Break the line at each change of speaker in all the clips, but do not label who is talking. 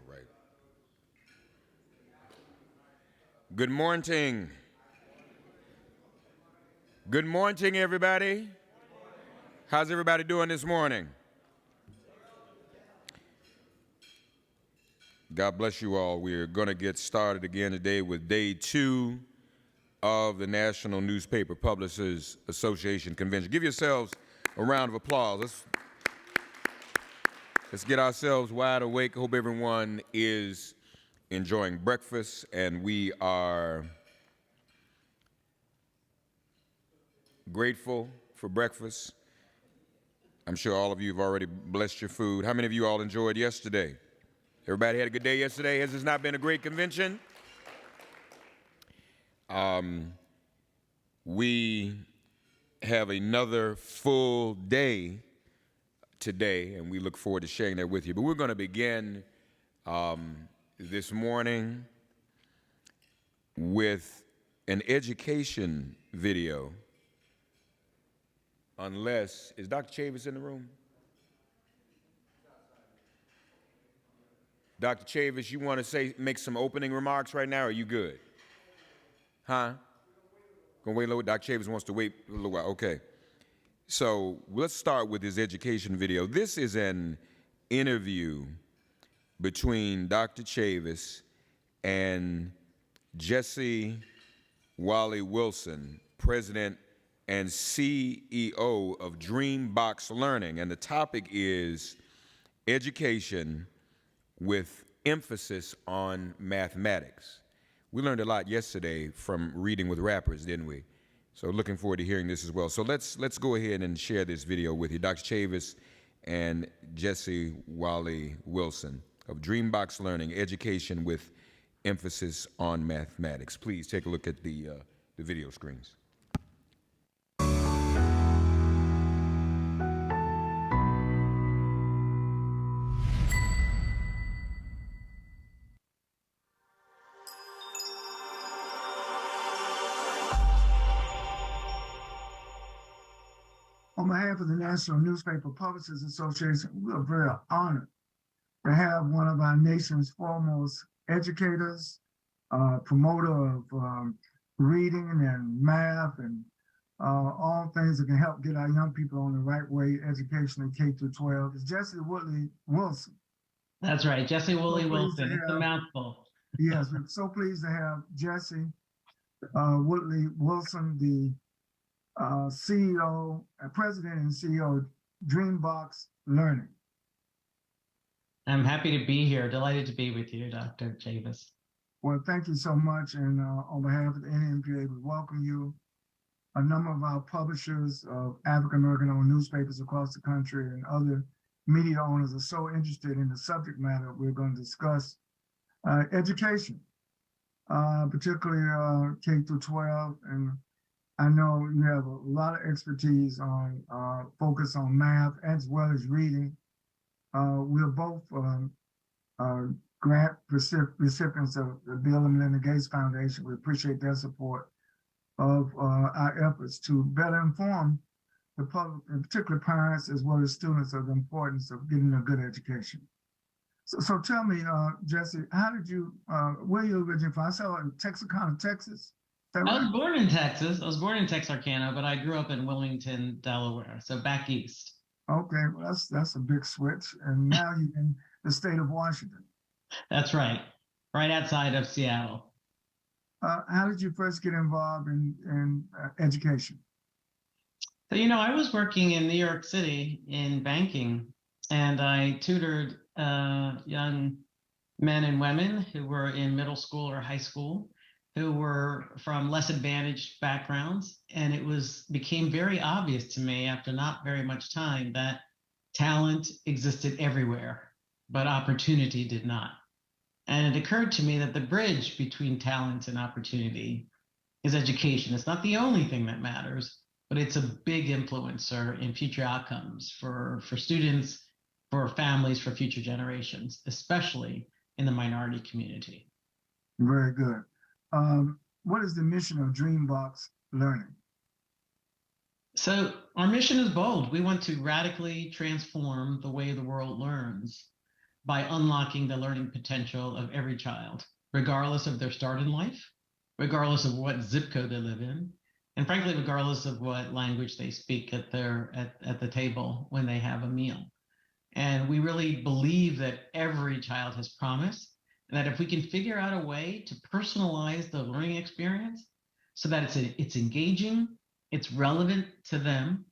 right. Good morning. Good morning, everybody. How's everybody doing this morning? God bless you all. We're going to get started again today with day 2 of the National Newspaper Publishers Association Convention. Give yourselves a round of applause. Let's get ourselves wide awake. Hope everyone is enjoying breakfast, and we are grateful for breakfast. I'm sure all of you have already blessed your food. How many of you all enjoyed yesterday? Everybody had a good day yesterday? Has this not been a great convention? We have another full day today, and we look forward to sharing that with you. But we're going to begin this morning with an education video. Is Dr. Chavis in the room? Dr. Chavis, you want to make some opening remarks right now, or are you good? Huh? Gonna wait a little. Dr. Chavis wants to wait a little while. Okay. So let's start with his education video. This is an interview between Dr. Chavis and Jesse Wally Wilson, President and CEO of Dreambox Learning. And the topic is education with emphasis on mathematics. We learned a lot yesterday from reading with rappers, didn't we? So looking forward to hearing this as well. So let's go ahead and share this video with you. Dr. Chavis and Jesse Wally Wilson of Dreambox Learning, education with emphasis on mathematics. Please take a look at the video screens.
On behalf of the National Newspaper Publishers Association, we are very honored to have one of our nation's foremost educators, promoter of reading and math and all things that can help get our young people on the right way, education in K through 12. It's Jesse Woodley Wilson.
That's right, Jesse Woodley Wilson. It's a mouthful.
Yes, we're so pleased to have Jesse Woodley Wilson, the CEO, President and CEO of Dreambox Learning.
I'm happy to be here. Delighted to be with you, Dr. Chavis.
Well, thank you so much. And on behalf of the NNPA, we welcome you. A number of our publishers of African-American owned newspapers across the country and other media owners are so interested in the subject matter we're going to discuss, education, particularly K through 12. And I know you have a lot of expertise on focus on math as well as reading. We're both grant recipients of the Bill and Melinda Gates Foundation. We appreciate their support of our efforts to better inform the public, in particular parents as well as students, of the importance of getting a good education. So tell me, Jesse, how did you, where are you originally from? I saw in Texarkana, Texas.
I was born in Texas. I was born in Texarkana, but I grew up in Wilmington, Delaware, so back east.
Okay, well, that's a big switch. And now you're in the state of Washington.
That's right outside of Seattle.
How did you first get involved in education?
So, I was working in New York City in banking, and I tutored young men and women who were in middle school or high school, who were from less advantaged backgrounds. And it became very obvious to me after not very much time that talent existed everywhere, but opportunity did not. And it occurred to me that the bridge between talent and opportunity is education. It's not the only thing that matters, but it's a big influencer in future outcomes for students, for families, for future generations, especially in the minority community.
Very good. What is the mission of Dreambox Learning?
So our mission is bold. We want to radically transform the way the world learns. by unlocking the learning potential of every child, regardless of their start in life, regardless of what zip code they live in, and frankly, regardless of what language they speak at the table when they have a meal. And we really believe that every child has promise, and that if we can figure out a way to personalize the learning experience so that it's engaging, it's relevant to them,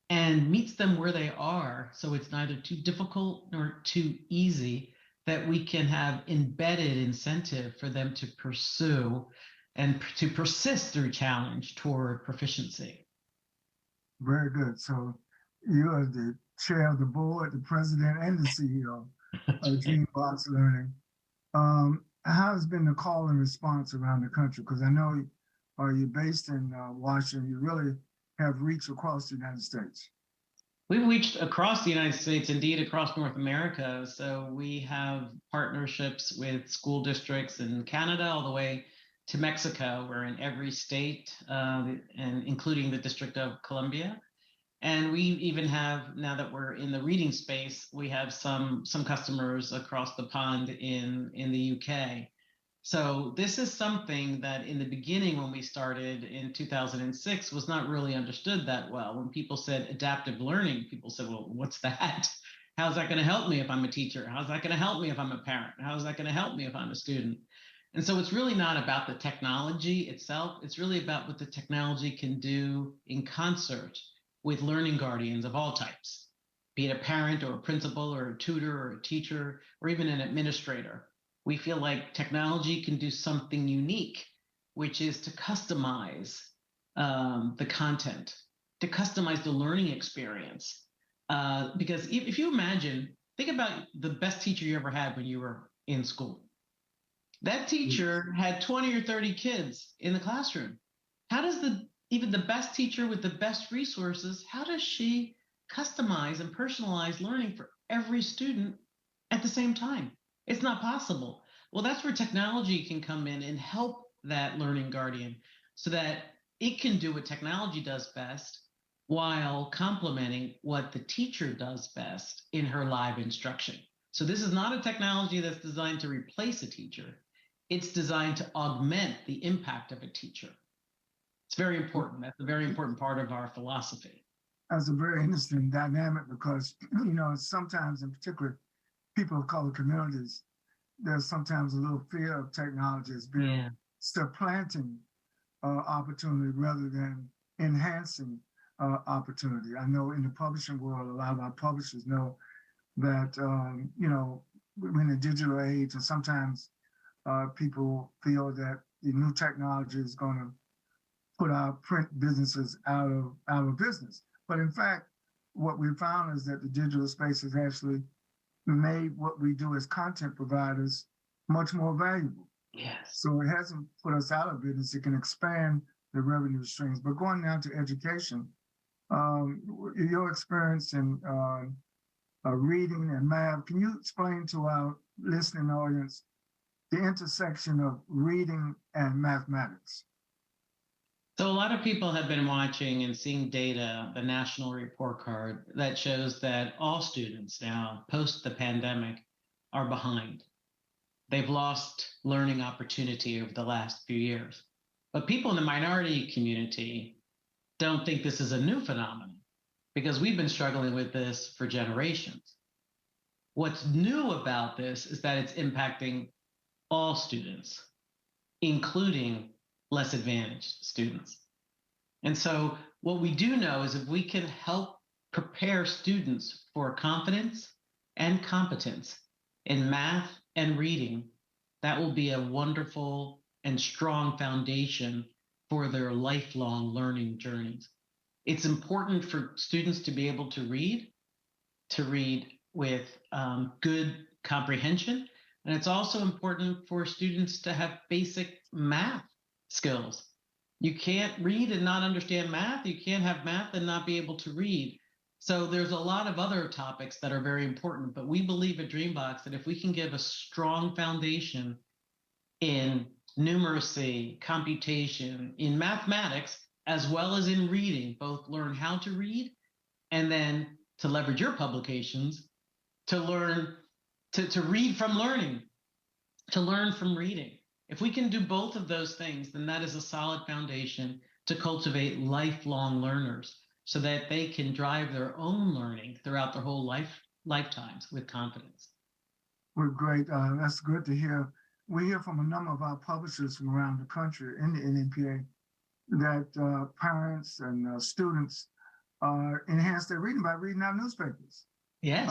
and meets them where they are, so it's neither too difficult nor too easy, that we can have embedded incentive for them to pursue and to persist through challenge toward proficiency.
Very good. So you are the chair of the board, the president, and the CEO of Dreambox Learning. How has been the call and response around the country? Because I know you're based in Washington. You really have reach across the United States.
We've reached across the United States, indeed across North America. So we have partnerships with school districts in Canada all the way to Mexico. We're in every state, and including the District of Columbia. And we even have, now that we're in the reading space, we have some customers across the pond in the UK. So this is something that in the beginning, when we started in 2006, was not really understood that well. When people said adaptive learning, people said, well, what's that? How's that going to help me if I'm a teacher? How's that going to help me if I'm a parent? How's that going to help me if I'm a student? And so it's really not about the technology itself. It's really about what the technology can do in concert with learning guardians of all types, be it a parent or a principal or a tutor or a teacher or even an administrator. We feel like technology can do something unique, which is to customize the content, to customize the learning experience. Because if you imagine, think about the best teacher you ever had when you were in school. That teacher had 20 or 30 kids in the classroom. How does even the best teacher with the best resources, how does she customize and personalize learning for every student at the same time? It's not possible. Well, that's where technology can come in and help that learning guardian so that it can do what technology does best while complementing what the teacher does best in her live instruction. So this is not a technology that's designed to replace a teacher. It's designed to augment the impact of a teacher. It's very important. That's a very important part of our philosophy.
That's a very interesting dynamic because, sometimes in particular, people of color communities, there's sometimes a little fear of technology as being supplanting opportunity rather than enhancing opportunity. I know in the publishing world, a lot of our publishers know that, we're in a digital age, and sometimes people feel that the new technology is going to put our print businesses out of business. But in fact, what we found is that the digital space has actually made what we do as content providers much more valuable.
Yes.
So it hasn't put us out of business. It can expand the revenue streams. But going now to education, your experience in reading and math, can you explain to our listening audience the intersection of reading and mathematics?
So a lot of people have been watching and seeing data, the national report card that shows that all students now, post the pandemic, are behind. They've lost learning opportunity over the last few years. But people in the minority community don't think this is a new phenomenon because we've been struggling with this for generations. What's new about this is that it's impacting all students, including less advantaged students. And so what we do know is if we can help prepare students for confidence and competence in math and reading, that will be a wonderful and strong foundation for their lifelong learning journeys. It's important for students to be able to read with good comprehension. And it's also important for students to have basic math skills. You can't read and not understand math. You can't have math and not be able to read. So there's a lot of other topics that are very important, but we believe at Dreambox that if we can give a strong foundation in numeracy, computation, in mathematics, as well as in reading, both learn how to read and then to leverage your publications to learn to read from learning, to learn from reading. If we can do both of those things, then that is a solid foundation to cultivate lifelong learners so that they can drive their own learning throughout their whole lifetimes with confidence.
Well, great. That's good to hear. We hear from a number of our publishers from around the country in the NNPA that parents and students enhance their reading by reading our newspapers.
Yes.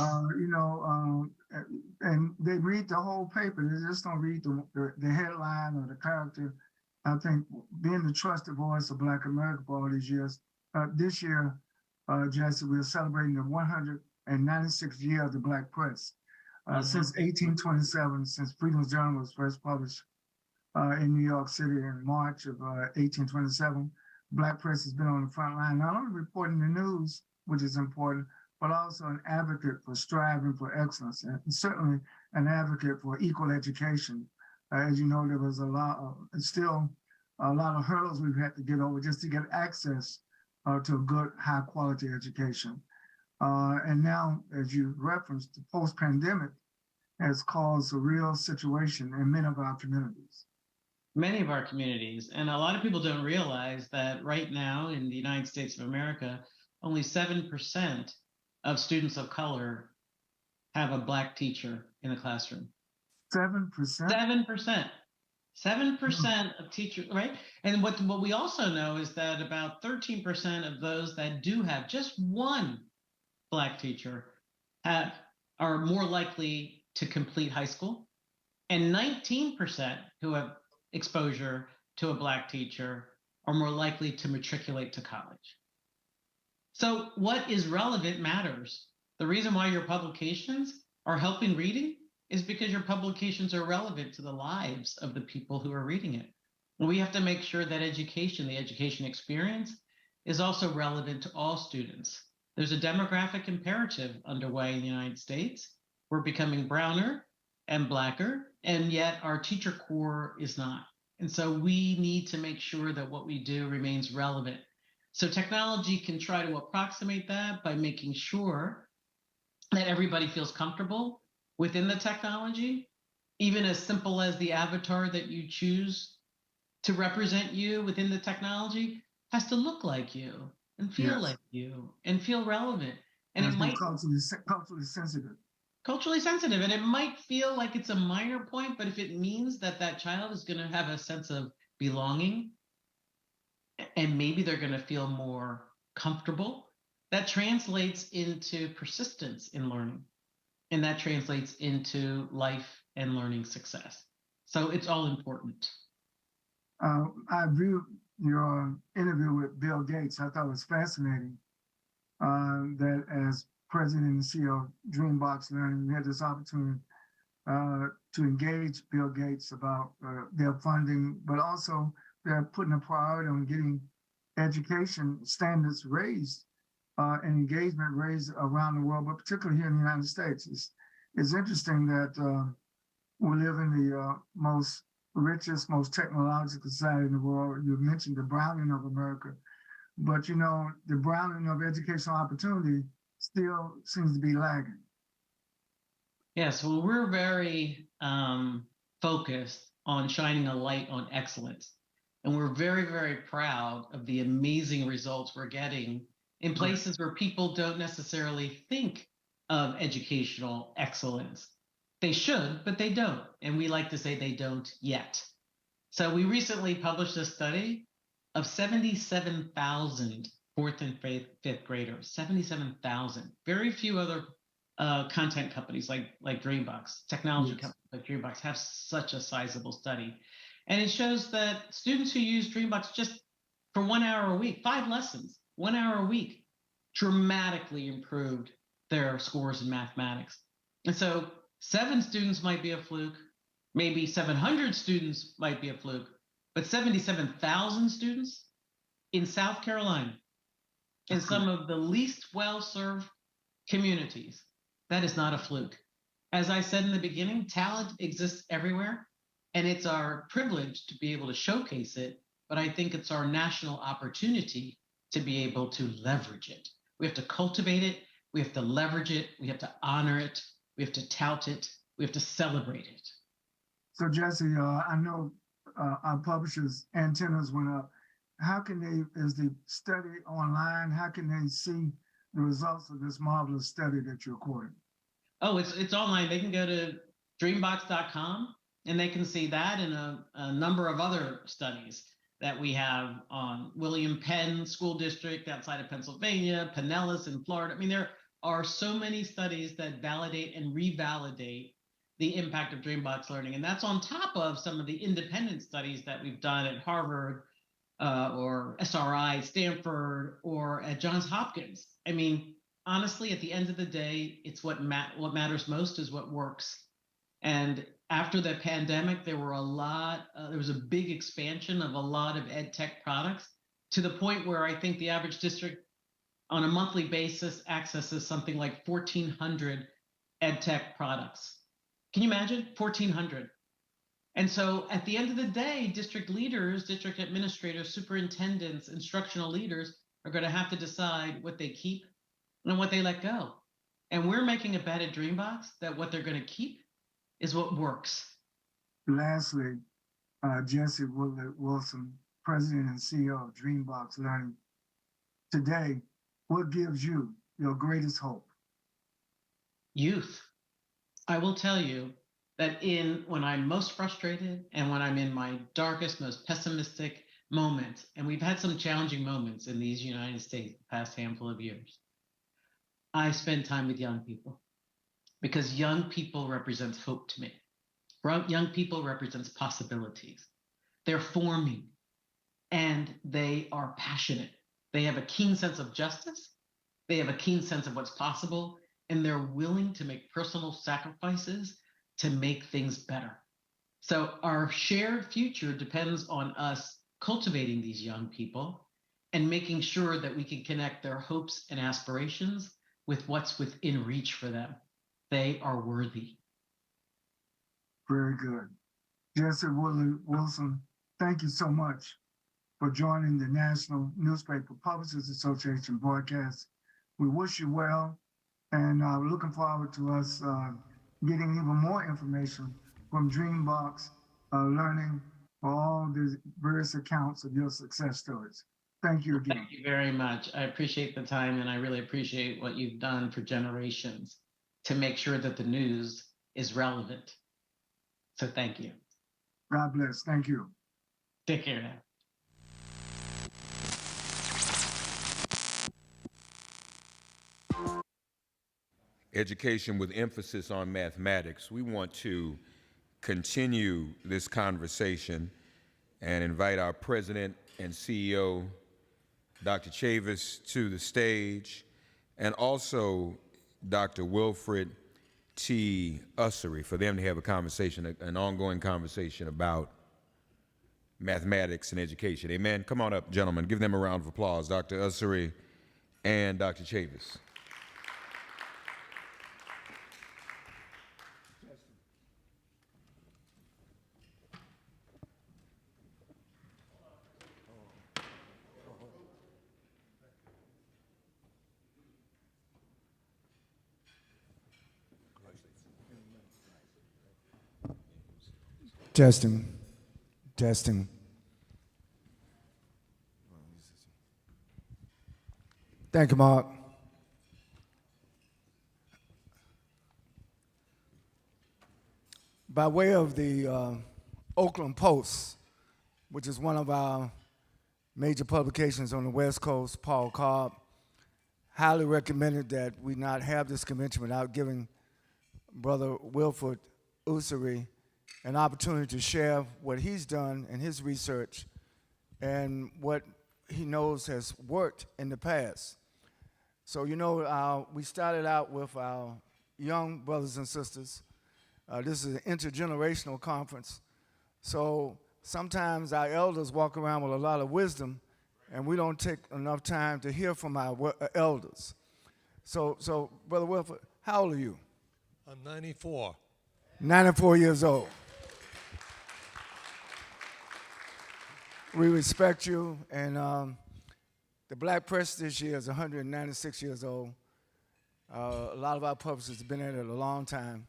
And they read the whole paper. They just don't read the headline or the character. I think being the trusted voice of Black America for all these years, this year, Jesse, we're celebrating the 196th year of the Black press. Since 1827, since Freedom's Journal was first published in New York City in March of 1827, Black press has been on the front line, not only reporting the news, which is important, but also an advocate for striving for excellence, and certainly an advocate for equal education. As you know, there was still a lot of hurdles we've had to get over just to get access to a good, high quality education. And now, as you referenced, the post-pandemic has caused a real situation in many of our communities.
Many of our communities, and a lot of people don't realize that right now in the United States of America, only 7% of students of color have a Black teacher in the classroom.
7%?
7%. 7% of teachers, right? And what we also know is that about 13% of those that do have just one Black teacher are more likely to complete high school, and 19% who have exposure to a Black teacher are more likely to matriculate to college. So what is relevant matters. The reason why your publications are helping reading is because your publications are relevant to the lives of the people who are reading it. We have to make sure that education, the education experience, is also relevant to all students. There's a demographic imperative underway in the United States. We're becoming browner and Blacker, and yet our teacher corps is not. And so we need to make sure that what we do remains relevant. So technology can try to approximate that by making sure that everybody feels comfortable within the technology, even as simple as the avatar that you choose to represent you within the technology has to look like you and feel like you and feel relevant. And it might
culturally sensitive.
Culturally sensitive. And it might feel like it's a minor point, but if it means that that child is going to have a sense of belonging and maybe they're going to feel more comfortable, that translates into persistence in learning. And that translates into life and learning success. So it's all important.
I viewed your interview with Bill Gates. I thought it was fascinating that as president and CEO of Dreambox Learning, you had this opportunity to engage Bill Gates about their funding, but also they're putting a priority on getting education standards raised and engagement raised around the world, but particularly here in the United States. It's interesting that we live in the most richest, most technological society in the world. You mentioned the browning of America, but you know, the browning of educational opportunity still seems to be lagging.
Yes, well, we're very focused on shining a light on excellence. And we're very, very proud of the amazing results we're getting in places where people don't necessarily think of educational excellence. They should, but they don't. And we like to say they don't yet. So we recently published a study of 77,000 fourth and fifth graders, 77,000. Very few other content companies like Dreambox, technology companies like Dreambox have such a sizable study. And it shows that students who use Dreambox just for 1 hour a week, 5 lessons, 1 hour a week, dramatically improved their scores in mathematics. And so 7 students might be a fluke, maybe 700 students might be a fluke, but 77,000 students in South Carolina, in some of the least well-served communities, that is not a fluke. As I said in the beginning, talent exists everywhere, and it's our privilege to be able to showcase it, but I think it's our national opportunity to be able to leverage it. We have to cultivate it, we have to leverage it, we have to honor it, we have to tout it, We have to celebrate it.
So Jesse, I know our publishers' antennas went up. How can they, is the study online? How can they see the results of this marvelous study that you're quoting?
Oh, it's online. They can go to dreambox.com and they can see that and a number of other studies that we have on William Penn School District outside of Pennsylvania, Pinellas in Florida. I mean, there are so many studies that validate and revalidate the impact of Dreambox learning. And that's on top of some of the independent studies that we've done at Harvard or SRI, Stanford, or at Johns Hopkins. I mean, honestly, at the end of the day, it's what matters most is what works. And after the pandemic, there was a big expansion of a lot of ed tech products to the point where I think the average district on a monthly basis accesses something like 1,400 ed tech products. Can you imagine? 1,400. And so at the end of the day, district leaders, district administrators, superintendents, instructional leaders are going to have to decide what they keep and what they let go. And we're making a bet at Dreambox that what they're going to keep is what works.
Lastly, Jesse Wilson, President and CEO of Dreambox Learning. Today, what gives you your greatest hope?
Youth. I will tell you that when I'm most frustrated and when I'm in my darkest, most pessimistic moments, and we've had some challenging moments in these United States the past handful of years, I spend time with young people because young people represents hope to me. Young people represents possibilities. They're forming and they are passionate. They have a keen sense of justice. They have a keen sense of what's possible, and they're willing to make personal sacrifices to make things better. So our shared future depends on us cultivating these young people and making sure that we can connect their hopes and aspirations with what's within reach for them. They are worthy.
Very good. Jesse Wilson, thank you so much for joining the National Newspaper Publishers Association broadcast. We wish you well, and we're looking forward to us getting even more information from Dreambox Learning for all the various accounts of your success stories. Thank you again.
Thank you very much. I appreciate the time, and I really appreciate what you've done for generations to make sure that the news is relevant. So thank you.
God bless. Thank you.
Take care now.
Education with emphasis on mathematics. We want to continue this conversation and invite our president and CEO, Dr. Chavis, to the stage, and also Dr. Wilfred T. Ussery, for them to have a conversation, an ongoing conversation about mathematics and education. Amen. Come on up, gentlemen. Give them a round of applause, Dr. Ussery and Dr. Chavis.
Testing. Testing. Thank you, Mark. By way of the Oakland Post, which is one of our major publications on the West Coast, Paul Cobb highly recommended that we not have this convention without giving Brother Wilfred Ussery an opportunity to share what he's done in his research and what he knows has worked in the past. So, you know, we started out with our young brothers and sisters. This is an intergenerational conference. So sometimes our elders walk around with a lot of wisdom, and we don't take enough time to hear from our elders. So Brother Wilfred, how old are you?
I'm 94.
94 years old. We respect you, and the Black Press this year is 196 years old. A lot of our publishers have been at it a long time.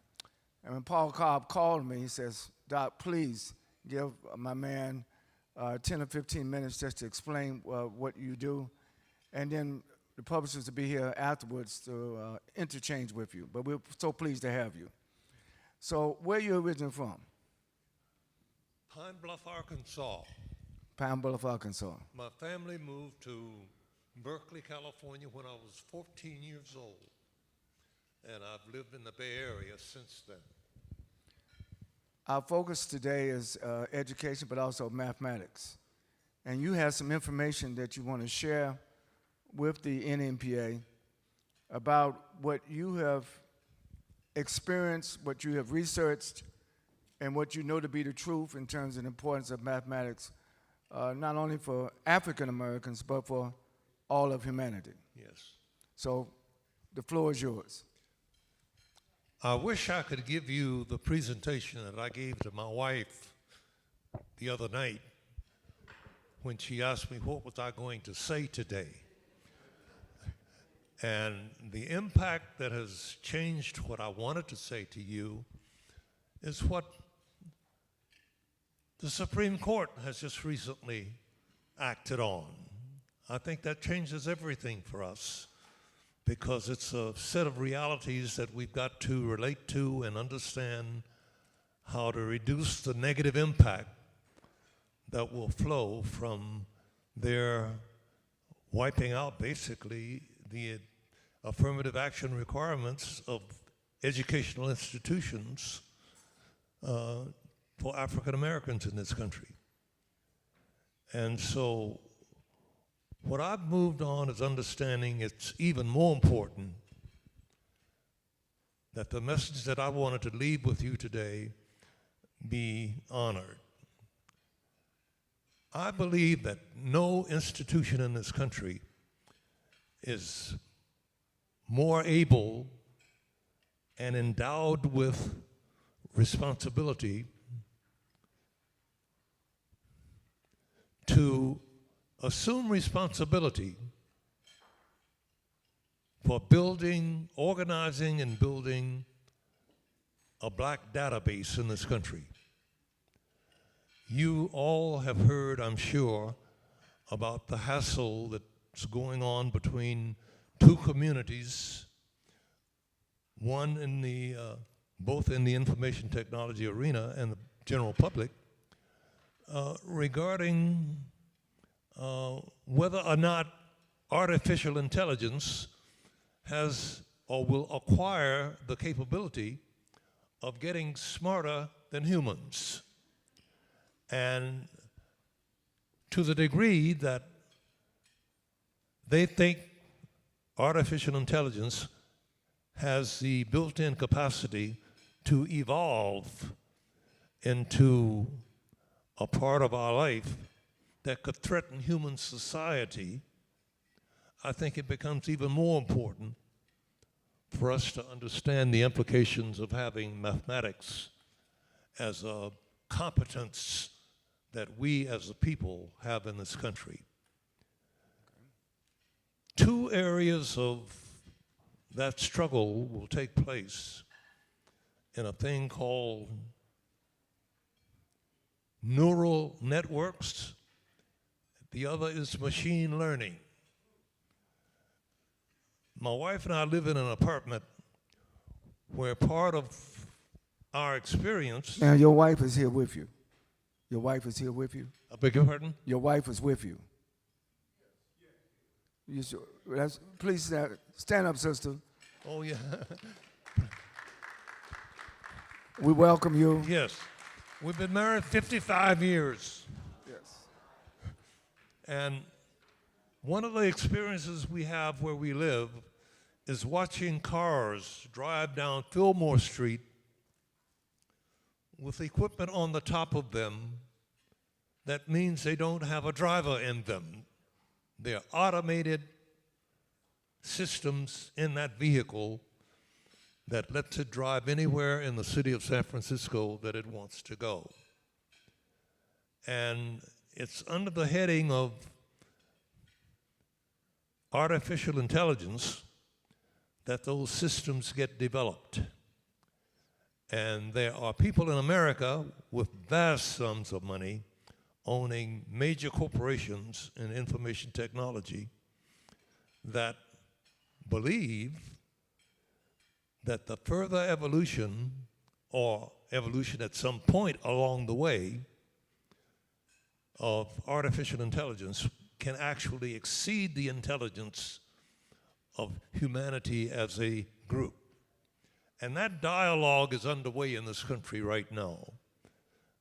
And when Paul Cobb called me, he says, Doc, please give my man 10 or 15 minutes just to explain what you do. And then the publishers will be here afterwards to interchange with you. But we're so pleased to have you. So where are you originally from?
Pine Bluff, Arkansas.
Pine Bluff, Arkansas.
My family moved to Berkeley, California when I was 14 years old. And I've lived in the Bay Area since then.
Our focus today is education, but also mathematics. And you have some information that you want to share with the NNPA about what you have experienced, what you have researched, and what you know to be the truth in terms of the importance of mathematics, not only for African Americans, but for all of humanity.
Yes.
So the floor is yours.
I wish I could give you the presentation that I gave to my wife the other night when she asked me what was I going to say today. And the impact that has changed what I wanted to say to you is what the Supreme Court has just recently acted on. I think that changes everything for us, because it's a set of realities that we've got to relate to and understand how to reduce the negative impact that will flow from their wiping out, basically, the affirmative action requirements of educational institutions for African Americans in this country. And so what I've moved on is understanding it's even more important that the message that I wanted to leave with you today be honored. I believe that no institution in this country is more able and endowed with responsibility to assume responsibility for building, organizing, and building a black database in this country. You all have heard, I'm sure, about the hassle that's going on between two communities, one in the, both in the information technology arena and the general public, regarding whether or not artificial intelligence has or will acquire the capability of getting smarter than humans. And to the degree that they think artificial intelligence has the built-in capacity to evolve into a part of our life that could threaten human society, I think it becomes even more important for us to understand the implications of having mathematics as a competence that we as a people have in this country. Two areas of that struggle will take place in a thing called neural networks. The other is machine learning. My wife and I live in an apartment where part of our experience...
Now, your wife is here with you. Your wife is here with you?
I beg your pardon?
Your wife is with you. Please stand up, sister.
Oh, yeah.
We welcome you.
Yes. We've been married 55 years.
Yes.
And one of the experiences we have where we live is watching cars drive down Fillmore Street with equipment on the top of them that means they don't have a driver in them. They're automated systems in that vehicle that lets it drive anywhere in the city of San Francisco that it wants to go. And it's under the heading of artificial intelligence that those systems get developed. And there are people in America with vast sums of money owning major corporations in information technology that believe that the further evolution or evolution at some point along the way of artificial intelligence can actually exceed the intelligence of humanity as a group. And that dialogue is underway in this country right now.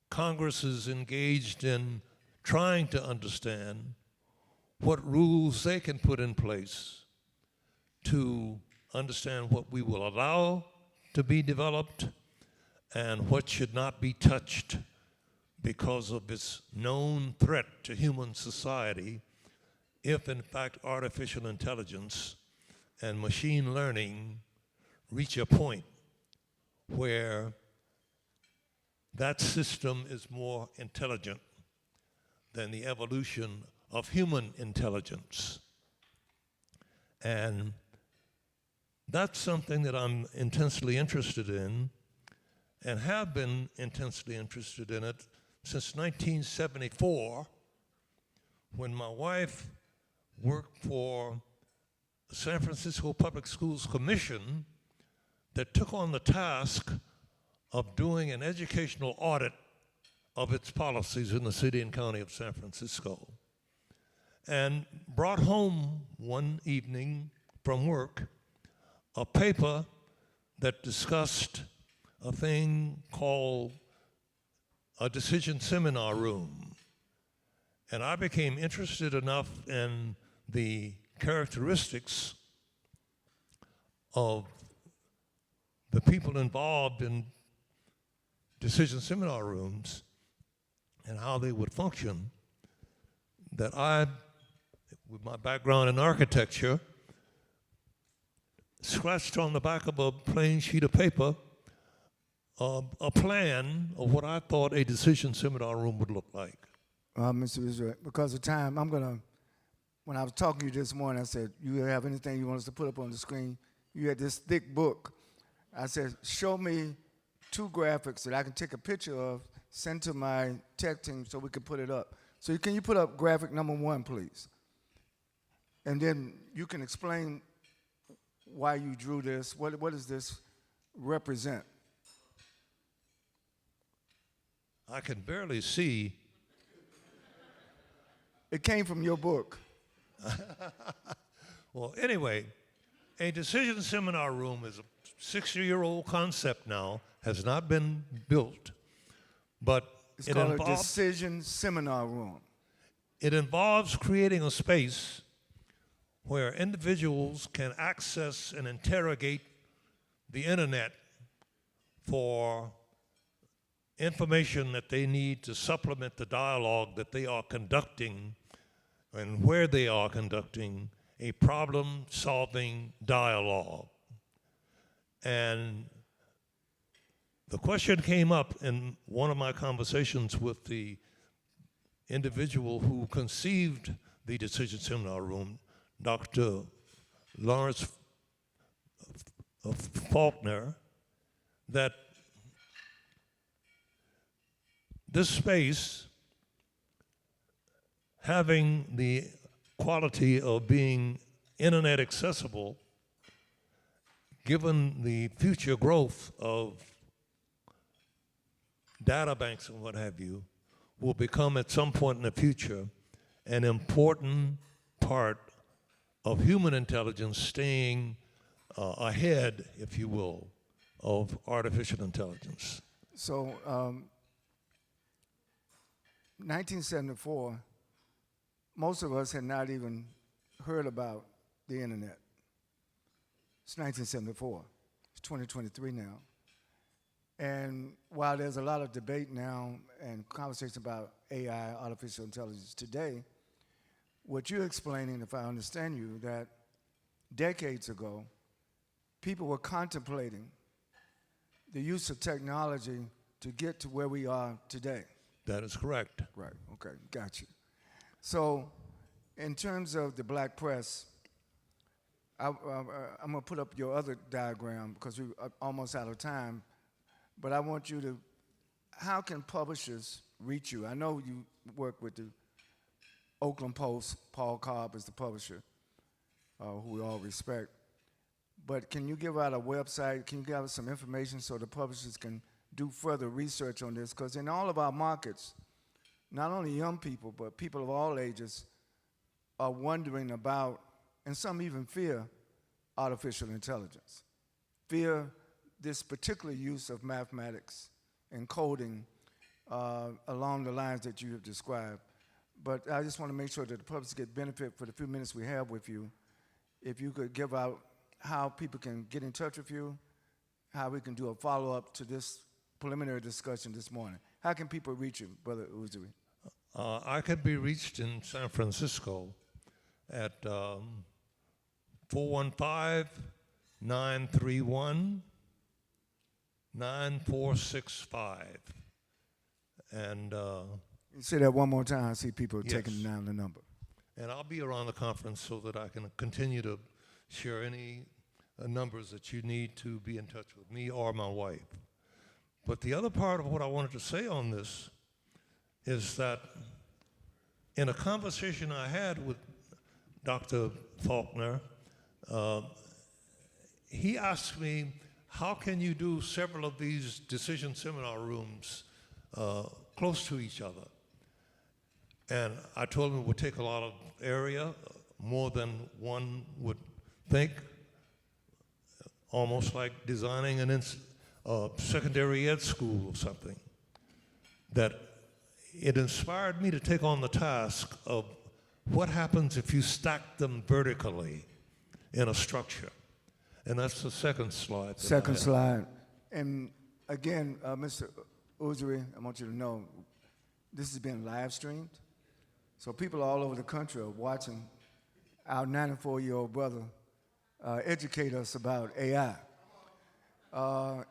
Congress is engaged in trying to understand what rules they can put in place to understand what we will allow to be developed and what should not be touched because of its known threat to human society if, in fact, artificial intelligence and machine learning reach a point where that system is more intelligent than the evolution of human intelligence. And that's something that I'm intensely interested in and have been intensely interested in it since 1974, when my wife worked for the San Francisco Public Schools Commission that took on the task of doing an educational audit of its policies in the city and county of San Francisco, and brought home one evening from work a paper that discussed a thing called a decision seminar room. And I became interested enough in the characteristics of the people involved in decision seminar rooms and how they would function, that I, with my background in architecture, scratched on the back of a plain sheet of paper a plan of what I thought a decision seminar room would look like.
Mr. Israel, because of time, when I was talking to you this morning, I said, you have anything you want us to put up on the screen? You had this thick book. I said, show me 2 graphics that I can take a picture of, send to my tech team so we can put it up. So can you put up graphic number 1, please? And then you can explain why you drew this. What does this represent?
I can barely see.
It came from your book.
Well, anyway, a decision seminar room is a 60-year-old concept now, has not been built, but
It's called a decision seminar room.
It involves creating a space where individuals can access and interrogate the internet for information that they need to supplement the dialogue that they are conducting and where they are conducting a problem-solving dialogue. And the question came up in one of my conversations with the individual who conceived the decision seminar room, Dr. Lawrence Faulkner, that this space, having the quality of being internet accessible, given the future growth of data banks and what have you, will become at some point in the future an important part of human intelligence staying ahead, if you will, of artificial intelligence.
So 1974, most of us had not even heard about the internet. It's 1974. It's 2023 now. And while there's a lot of debate now and conversation about AI, artificial intelligence today, what you're explaining, if I understand you, that decades ago, people were contemplating the use of technology to get to where we are today.
That is correct.
Right, okay, got you. So in terms of the black press, I'm gonna put up your other diagram because we're almost out of time, but I want you to, how can publishers reach you? I know you work with the Oakland Post. Paul Cobb is the publisher, who we all respect. But can you give out a website? Can you give out some information so the publishers can do further research on this? Because in all of our markets, not only young people, but people of all ages are wondering about, and some even fear, artificial intelligence. Fear this particular use of mathematics and coding along the lines that you have described. But I just want to make sure that the public get benefit for the few minutes we have with you. If you could give out how people can get in touch with you, how we can do a follow-up to this preliminary discussion this morning. How can people reach you, Brother Uzuri?
I can be reached in San Francisco at 415-931-9465. And
Say that one more time. I see people
Yes.
taking down the number.
and I'll be around the conference so that I can continue to share any numbers that you need to be in touch with me or my wife. But the other part of what I wanted to say on this is that in a conversation I had with Dr. Faulkner, he asked me, how can you do several of these decision seminar rooms close to each other? And I told him it would take a lot of area, more than one would think, almost like designing a secondary ed school or something. That it inspired me to take on the task of what happens if you stack them vertically in a structure. And that's the second slide. that I
Second
have.
slide. And again, Mr. Uzuri, I want you to know, this is being live streamed. So people all over the country are watching our 94-year-old brother educate us about AI.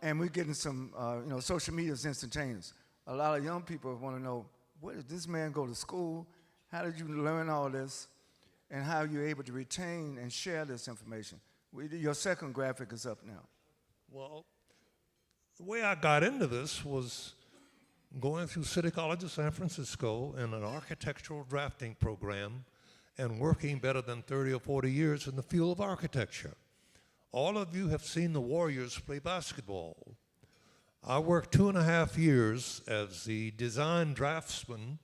And we're getting some, social media is instantaneous. A lot of young people want to know, where did this man go to school? How did you learn all this? And how you're able to retain and share this information. Your second graphic is up now.
Well, the way I got into this was going through City College of San Francisco in an architectural drafting program and working better than 30 or 40 years in the field of architecture. All of you have seen the Warriors play basketball. I worked 2.5 years as the design draftsman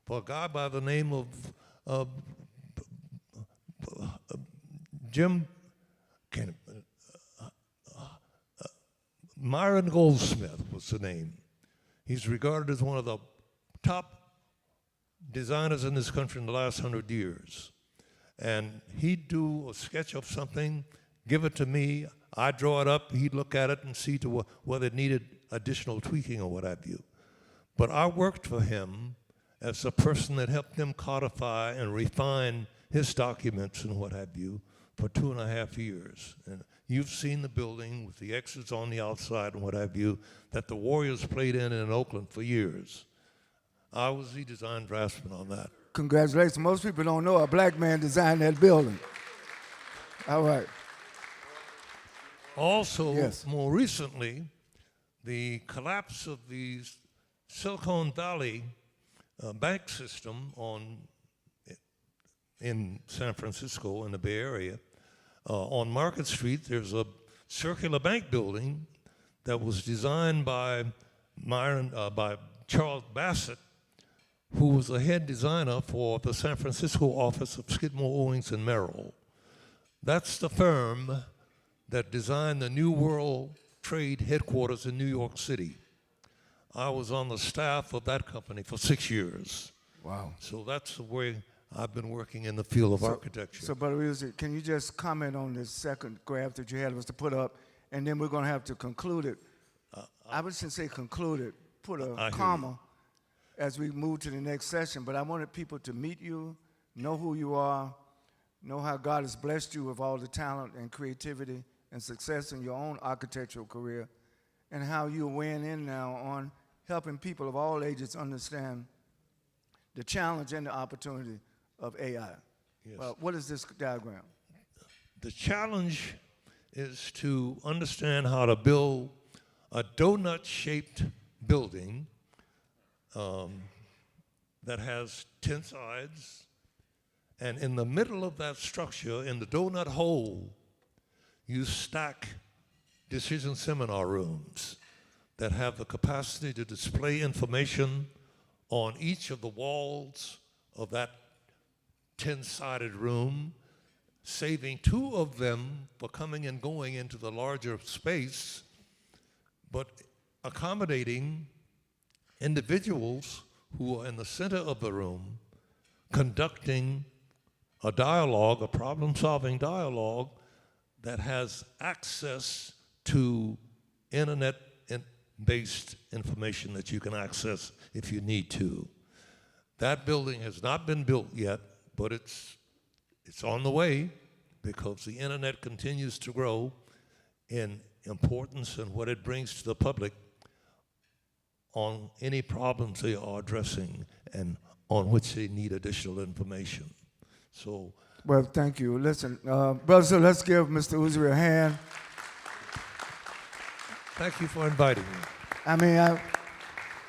for a guy by the name of Myron Goldsmith was the name. He's regarded as one of the top designers in this country in the last 100 years. And he'd do a sketch of something, give it to me, I'd draw it up, he'd look at it and see to whether it needed additional tweaking or what have you. But I worked for him as a person that helped him codify and refine his documents and what have you for 2.5 years. And you've seen the building with the exits on the outside and what have you that the Warriors played in Oakland for years. I was the design draftsman on that.
Congratulations. Most people don't know a black man designed that building. All right.
Also,
Yes.
more recently, the collapse of the Silicon Valley bank system in San Francisco, in the Bay Area, on Market Street, there's a circular bank building that was designed by Charles Bassett, who was the head designer for the San Francisco office of Skidmore, Owings and Merrill. That's the firm that designed the New World Trade headquarters in New York City. I was on the staff of that company for 6 years.
Wow.
So that's the way I've been working in the field of architecture.
So, Brother Uzi, can you just comment on this second graph that you had was to put up, and then we're going to have to conclude it. I shouldn't say conclude it, put
I
a
hear
comma as we move to the next session, but I wanted people to meet you, know who you are, know how God has blessed you with all the talent and creativity and success in your own architectural career, and how you're weighing in now on helping people of all ages understand the challenge and the opportunity of AI.
Yes.
What is this diagram?
The challenge is to understand how to build a donut-shaped building that has 10 sides, and in the middle of that structure, in the donut hole, you stack decision seminar rooms that have the capacity to display information on each of the walls of that 10-sided room, saving 2 of them for coming and going into the larger space, but accommodating individuals who are in the center of the room, conducting a dialogue, a problem-solving dialogue that has access to internet-based information that you can access if you need to. That building has not been built yet, but it's on the way because the internet continues to grow in importance and what it brings to the public on any problems they are addressing and on which they need additional information. So,
Well, thank you. Listen, brothers, so let's give Mr. Uzri a hand.
thank you for inviting me.
I mean,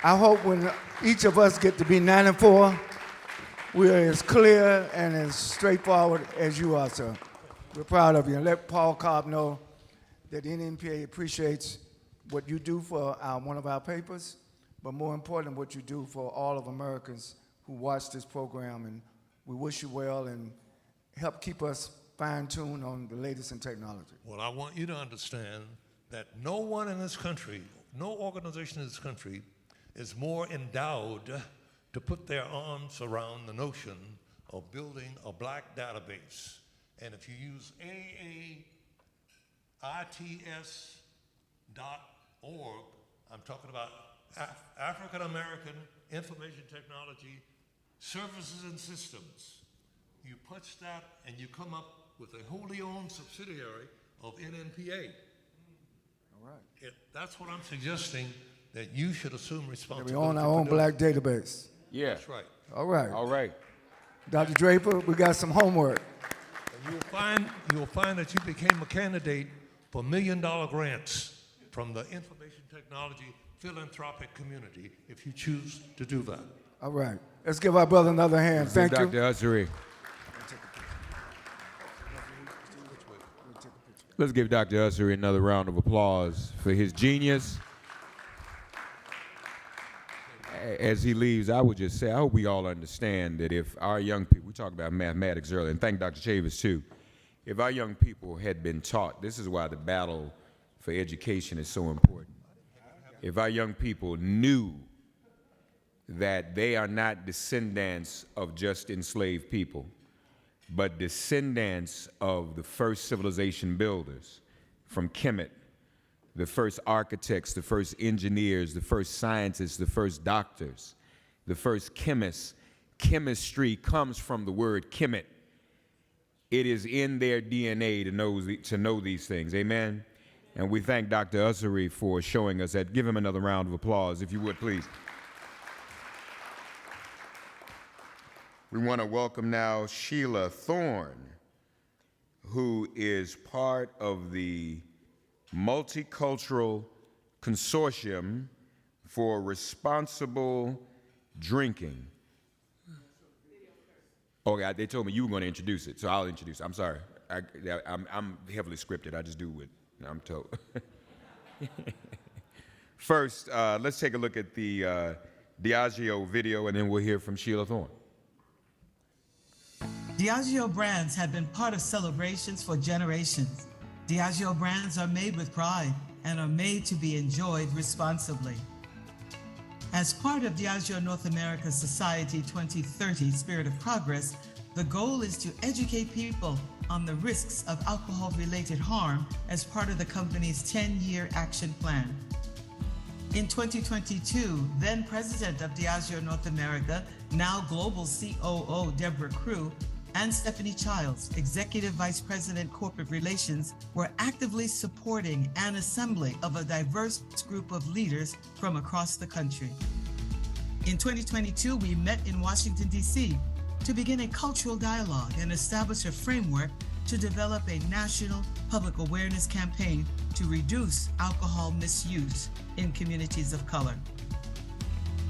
I hope when each of us get to be 94, we are as clear and as straightforward as you are, sir. We're proud of you. And let Paul Cobb know that the NNPA appreciates what you do for one of our papers, but more important, what you do for all of Americans who watch this program. And we wish you well and help keep us fine-tuned on the latest in technology.
Well, I want you to understand that no one in this country, no organization in this country is more endowed to put their arms around the notion of building a black database. And if you use AAITS.org, I'm talking about African American Information Technology Services and Systems. You punch that and you come up with a wholly owned subsidiary of NNPA.
All right.
That's what I'm suggesting, that you should assume
We
responsibility.
own our own
for doing.
black database.
Yeah.
That's right.
All right.
All right.
Dr. Draper, we got some homework.
And you'll find that you became a candidate for $1 million grants from the information technology philanthropic community if you choose to do that.
All right. Let's give our brother another hand. Thank you.
Dr. Ussery. Let's give Dr. Ussery another round of applause for his genius. As he leaves, I would just say, I hope we all understand that if our young people, we talked about mathematics earlier, and thank Dr. Chavis too, if our young people had been taught, this is why the battle for education is so important. If our young people knew that they are not descendants of just enslaved people, but descendants of the first civilization builders from Kemet, the first architects, the first engineers, the first scientists, the first doctors, the first chemists. Chemistry comes from the word Kemet. It is in their DNA to know these things. Amen? And we thank Dr. Ussery for showing us that. Give him another round of applause, if you would, please. We want to welcome now Sheila Thorne, who is part of the Multicultural Consortium for Responsible Drinking. Okay, they told me you were going to introduce it, so I'll introduce it. I'm sorry. I'm heavily scripted. I just do what I'm told. First, let's take a look at the Diageo video, and then we'll hear from Sheila Thorne.
Diageo brands have been part of celebrations for generations. Diageo brands are made with pride and are made to be enjoyed responsibly. As part of Diageo North America Society 2030 Spirit of Progress, the goal is to educate people on the risks of alcohol-related harm as part of the company's 10-year action plan. In 2022, then President of Diageo North America, now Global COO Deborah Crew, and Stephanie Childs, Executive Vice President Corporate Relations, were actively supporting an assembly of a diverse group of leaders from across the country. In 2022, we met in Washington, D.C. to begin a cultural dialogue and establish a framework to develop a national public awareness campaign to reduce alcohol misuse in communities of color.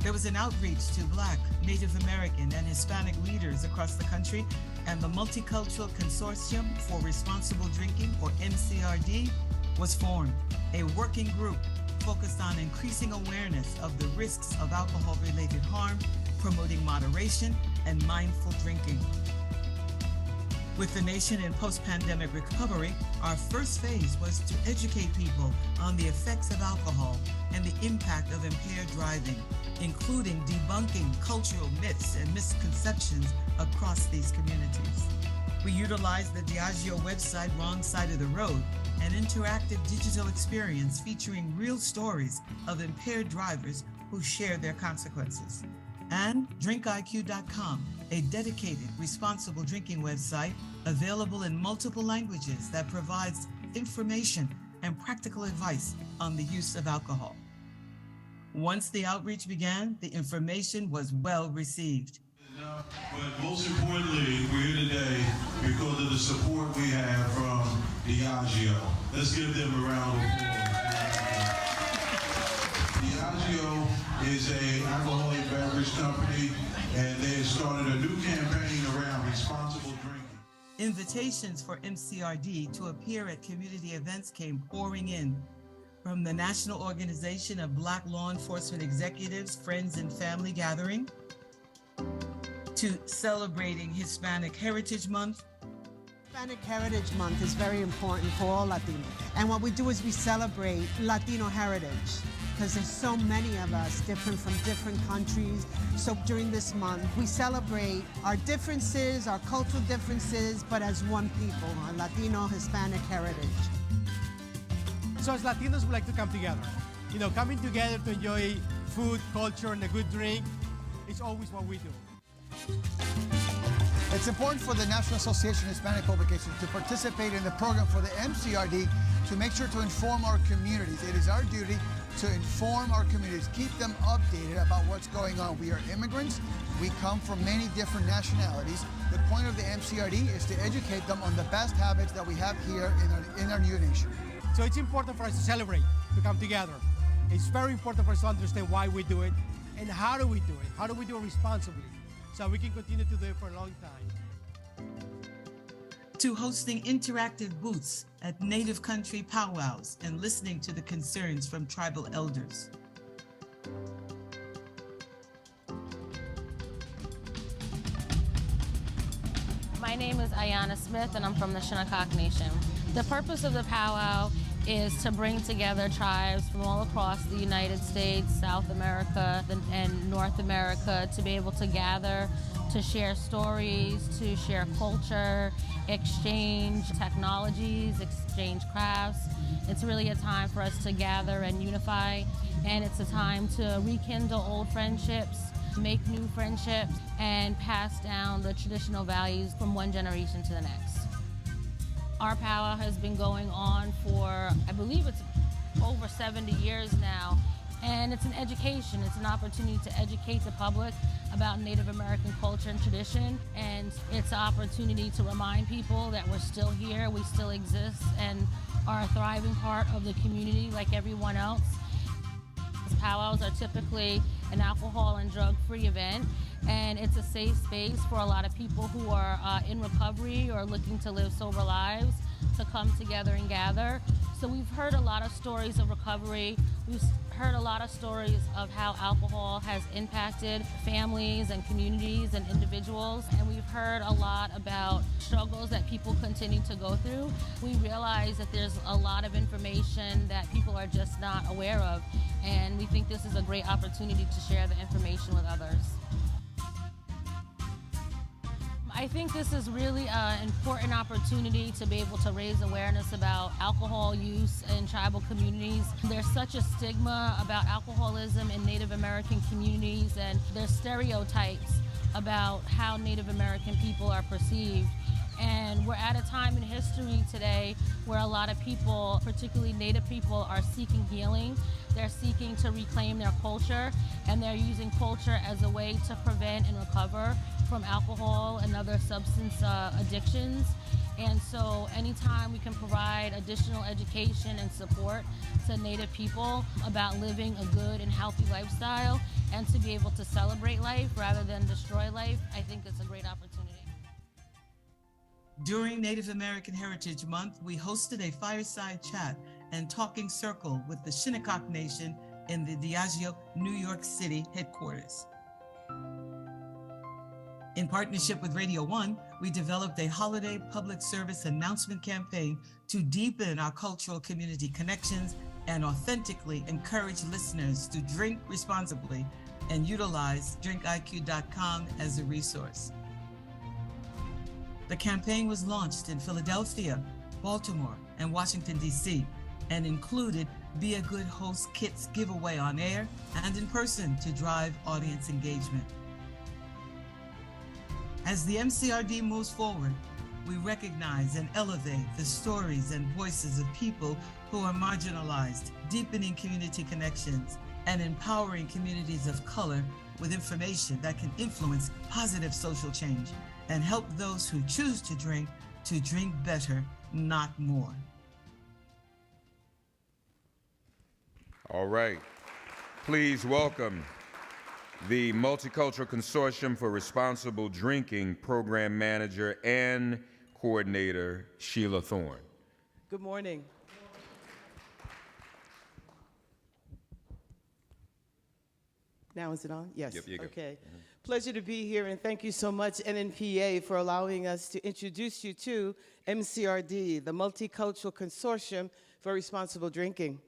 There was an outreach to Black, Native American, and Hispanic leaders across the country, and the Multicultural Consortium for Responsible Drinking, or MCRD, was formed, a working group focused on increasing awareness of the risks of alcohol-related harm, promoting moderation and mindful drinking. With the nation in post-pandemic recovery, our first phase was to educate people on the effects of alcohol and the impact of impaired driving, including debunking cultural myths and misconceptions across these communities. We utilized the Diageo website, Wrong Side of the Road, an interactive digital experience featuring real stories of impaired drivers who share their consequences. And drinkiq.com, a dedicated responsible drinking website available in multiple languages that provides information and practical advice on the use of alcohol. Once the outreach began, the information was well received.
But most importantly, we're here today because of the support we have from Diageo. Let's give them a round of applause. Diageo is an alcoholic beverage company, and they have started a new campaign around responsible drinking.
Invitations for MCRD to appear at community events came pouring in, from the National Organization of Black Law Enforcement Executives, Friends and Family Gathering, to celebrating Hispanic Heritage Month.
Hispanic Heritage Month is very important for all Latinos. And what we do is we celebrate Latino heritage, because there's so many of us different from different countries. So during this month, we celebrate our differences, our cultural differences, but as one people, our Latino Hispanic heritage.
So as Latinos, we like to come together. You know, coming together to enjoy food, culture, and a good drink is always what we do.
It's important for the National Association of Hispanic Publications to participate in the program for the MCRD to make sure to inform our communities. It is our duty to inform our communities, keep them updated about what's going on. We are immigrants. We come from many different nationalities. The point of the MCRD is to educate them on the best habits that we have here in our new nation.
So it's important for us to celebrate, to come together. It's very important for us to understand why we do it and how do we do it. How do we do it responsibly so we can continue to do it for a long time.
To hosting interactive booths at Native country powwows and listening to the concerns from tribal elders.
My name is Ayanna Smith and I'm from the Shinnecock Nation. The purpose of the powwow is to bring together tribes from all across the United States, South America, and North America to be able to gather, to share stories, to share culture, exchange technologies, exchange crafts. It's really a time for us to gather and unify, and it's a time to rekindle old friendships, make new friendships, and pass down the traditional values from one generation to the next. Our powwow has been going on for, I believe it's over 70 years now, and it's an education. It's an opportunity to educate the public about Native American culture and tradition, and it's an opportunity to remind people that we're still here, we still exist, and are a thriving part of the community like everyone else. Powwows are typically an alcohol and drug-free event, and it's a safe space for a lot of people who are in recovery or looking to live sober lives to come together and gather. So we've heard a lot of stories of recovery. We've heard a lot of stories of how alcohol has impacted families and communities and individuals, and we've heard a lot about struggles that people continue to go through. We realize that there's a lot of information that people are just not aware of, and we think this is a great opportunity to share the information with others. I think this is really an important opportunity to be able to raise awareness about alcohol use in tribal communities. There's such a stigma about alcoholism in Native American communities, and there's stereotypes about how Native American people are perceived. And we're at a time in history today where a lot of people, particularly Native people, are seeking healing. They're seeking to reclaim their culture, and they're using culture as a way to prevent and recover from alcohol and other substance addictions. And so anytime we can provide additional education and support to Native people about living a good and healthy lifestyle and to be able to celebrate life rather than destroy life, I think it's a great opportunity.
During Native American Heritage Month, we hosted a fireside chat and talking circle with the Shinnecock Nation in the Diageo, New York City headquarters. In partnership with Radio 1, we developed a holiday public service announcement campaign to deepen our cultural community connections and authentically encourage listeners to drink responsibly and utilize drinkiq.com as a resource. The campaign was launched in Philadelphia, Baltimore, and Washington, D.C., and included Be a Good Host kits giveaway on air and in person to drive audience engagement. As the MCRD moves forward, we recognize and elevate the stories and voices of people who are marginalized, deepening community connections, and empowering communities of color with information that can influence positive social change and help those who choose to drink better, not more.
All right. Please welcome the Multicultural Consortium for Responsible Drinking Program Manager and Coordinator, Sheila Thorne.
Good morning. Now is it on? Yes.
Yep, you go.
Okay. Pleasure to be here, and thank you so much, NNPA, for allowing us to introduce you to MCRD, the Multicultural Consortium for Responsible Drinking.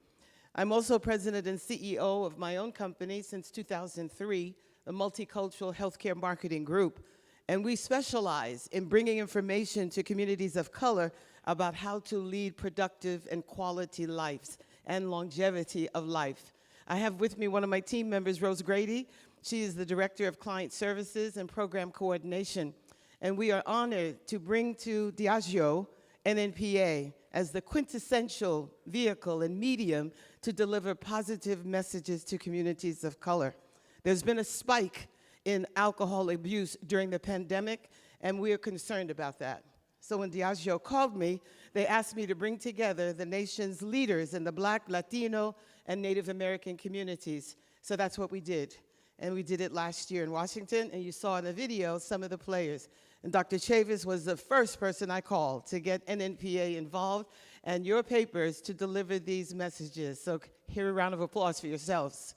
I'm also president and CEO of my own company since 2003, the Multicultural Healthcare Marketing Group, and we specialize in bringing information to communities of color about how to lead productive and quality lives and longevity of life. I have with me one of my team members, Rose Grady. She is the Director of Client Services and Program Coordination, and we are honored to bring to Diageo NNPA as the quintessential vehicle and medium to deliver positive messages to communities of color. There's been a spike in alcohol abuse during the pandemic, and we are concerned about that. So when Diageo called me, they asked me to bring together the nation's leaders in the Black, Latino, and Native American communities. So that's what we did. And we did it last year in Washington, and you saw in the video some of the players. And Dr. Chavis was the first person I called to get NNPA involved and your papers to deliver these messages. So here, a round of applause for yourselves.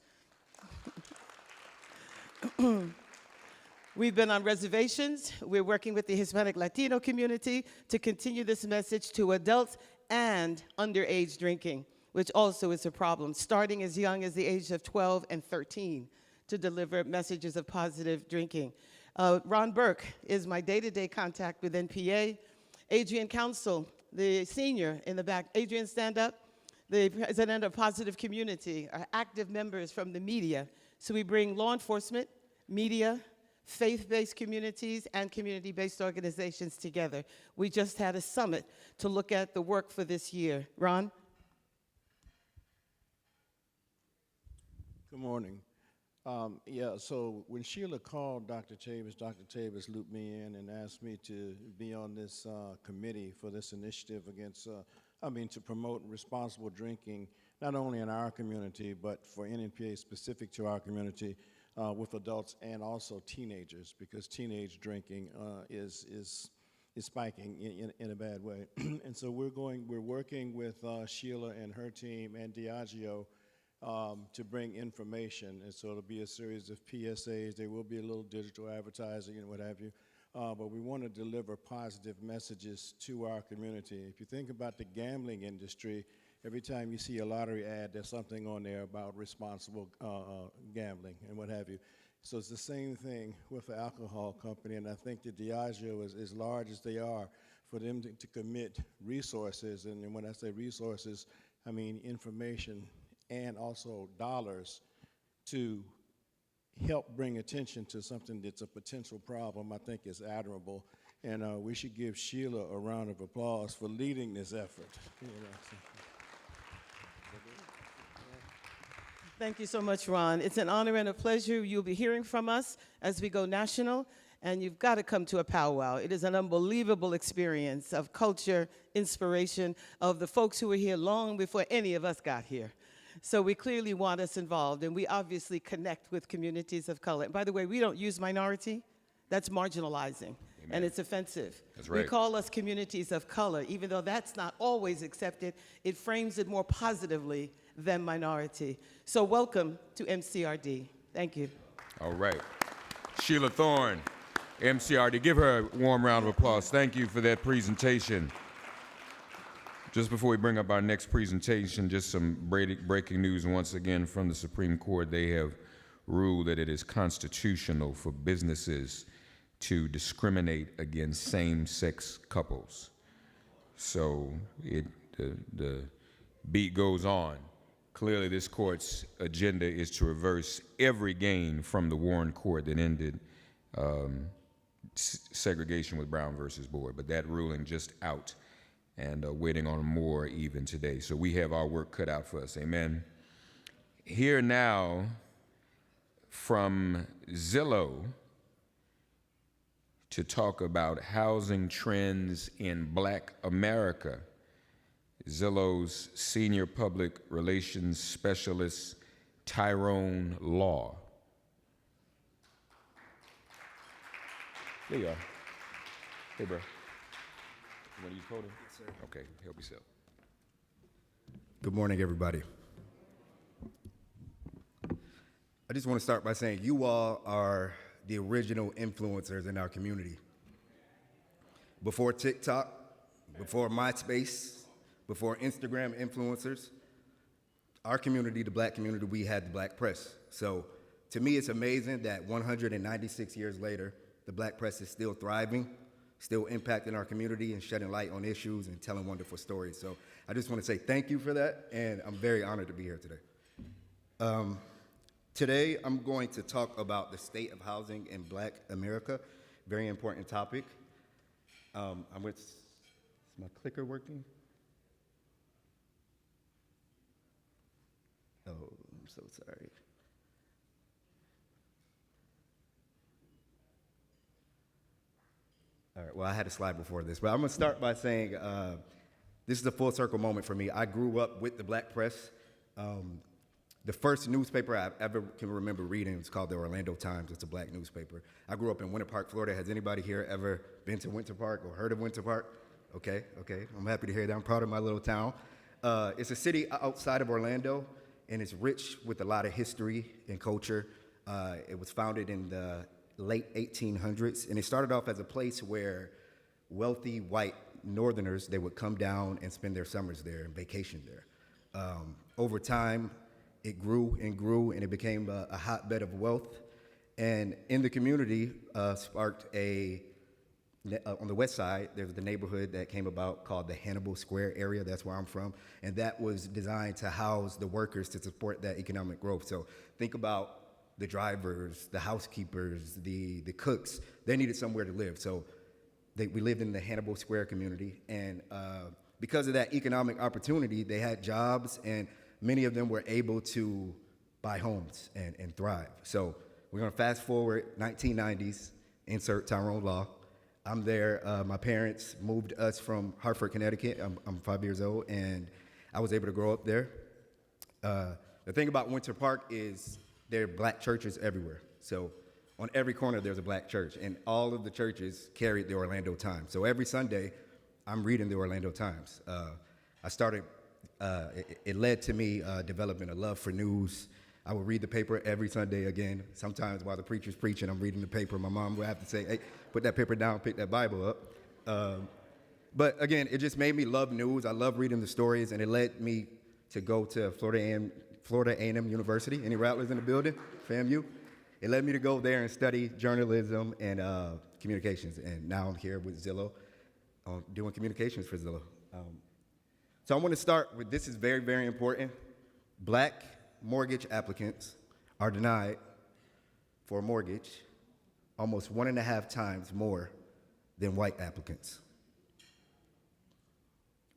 We've been on reservations. We're working with the Hispanic Latino community to continue this message to adults and underage drinking, which also is a problem, starting as young as the age of 12 and 13 to deliver messages of positive drinking. Ron Burke is my day-to-day contact with NPA. Adrian Council, the senior in the back. Adrian, stand up. The president of Positive Community are active members from the media. So we bring law enforcement, media, faith-based communities, and community-based organizations together. We just had a summit to look at the work for this year. Ron?
Good morning. So when Sheila called Dr. Chavis looped me in and asked me to be on this committee for this initiative against, to promote responsible drinking, not only in our community, but for NNPA specific to our community with adults and also teenagers, because teenage drinking is spiking in a bad way. And so we're working with Sheila and her team and Diageo to bring information, and so it'll be a series of PSAs. There will be a little digital advertising and what have you, but we want to deliver positive messages to our community. If you think about the gambling industry, every time you see a lottery ad, there's something on there about responsible gambling and what have you. So it's the same thing with the alcohol company, and I think that Diageo is as large as they are, for them to commit resources, and when I say resources, I mean information and also dollars to help bring attention to something that's a potential problem, I think is admirable. And we should give Sheila a round of applause for leading this effort.
Thank you so much, Ron. It's an honor and a pleasure. You'll be hearing from us as we go national. and you've got to come to a powwow. It is an unbelievable experience of culture, inspiration, of the folks who were here long before any of us got here. So we clearly want us involved, and we obviously connect with communities of color. And by the way, we don't use minority. That's marginalizing, and it's offensive.
That's right.
We call us communities of color, even though that's not always accepted. It frames it more positively than minority. So welcome to MCRD. Thank you.
All right. Sheila Thorne, MCRD. Give her a warm round of applause. Thank you for that presentation. Just before we bring up our next presentation, just some breaking news once again from the Supreme Court. They have ruled that it is constitutional for businesses to discriminate against same-sex couples. So the beat goes on. Clearly, this court's agenda is to reverse every gain from the Warren Court that ended segregation with Brown versus Board, but that ruling just out and waiting on more even today. So we have our work cut out for us, amen. Here now from Zillow to talk about housing trends in Black America, Zillow's Senior Public Relations Specialist, Tyrone Law. There you are. Hey, bro. You want to use podium? Yes, sir. Okay, help yourself.
Good morning, everybody. I just want to start by saying you all are the original influencers in our community. Before TikTok, before MySpace, before Instagram influencers, our community, the Black community, we had the Black press. So to me, it's amazing that 196 years later, the Black press is still thriving, still impacting our community and shedding light on issues and telling wonderful stories. So I just want to say thank you for that, and I'm very honored to be here today. Today, I'm going to talk about the state of housing in Black America, very important topic. Is my clicker working? Oh, I'm so sorry. All right, well, I had a slide before this, but I'm gonna start by saying this is a full circle moment for me. I grew up with the Black press. The first newspaper I ever can remember reading was called the Orlando Times. It's a Black newspaper. I grew up in Winter Park, Florida. Has anybody here ever been to Winter Park or heard of Winter Park? Okay. I'm happy to hear that. I'm proud of my little town. It's a city outside of Orlando, and it's rich with a lot of history and culture. It was founded in the late 1800s, and it started off as a place where wealthy white Northerners, they would come down and spend their summers there and vacation there. Over time, it grew and grew, and it became a hotbed of wealth. And in the community, sparked on the west side, there's the neighborhood that came about called the Hannibal Square area. That's where I'm from. And that was designed to house the workers to support that economic growth. So think about the drivers, the housekeepers, the cooks. They needed somewhere to live. So we lived in the Hannibal Square community. And because of that economic opportunity, they had jobs, and many of them were able to buy homes and thrive. So we're gonna fast forward 1990s, insert Tyrone Law. I'm there, my parents moved us from Hartford, Connecticut. I'm 5 years old, and I was able to grow up there. The thing about Winter Park is there are Black churches everywhere. So on every corner there's a Black church, and all of the churches carried the Orlando Times. So every Sunday, I'm reading the Orlando Times. It led to me developing a love for news. I would read the paper every Sunday again. Sometimes while the preacher's preaching, I'm reading the paper. My mom would have to say, hey, put that paper down, pick that Bible up. But again, it just made me love news. I love reading the stories, and it led me to go to Florida A&M University. Any Rattlers in the building? FAMU? It led me to go there and study journalism and communications. And now I'm here with Zillow, doing communications for Zillow. So I want to start with, this is very, very important. Black mortgage applicants are denied for a mortgage almost 1.5 times more than white applicants.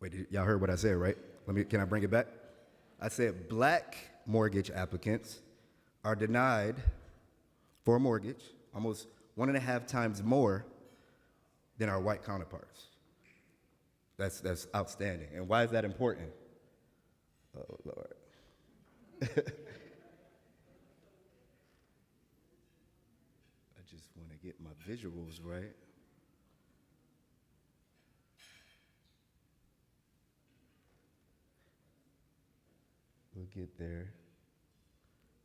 Wait, y'all heard what I said, right? Can I bring it back? I said Black mortgage applicants are denied for a mortgage almost 1.5 times more than our white counterparts. That's outstanding. And why is that important? Oh, Lord. I just want to get my visuals right. We'll get there.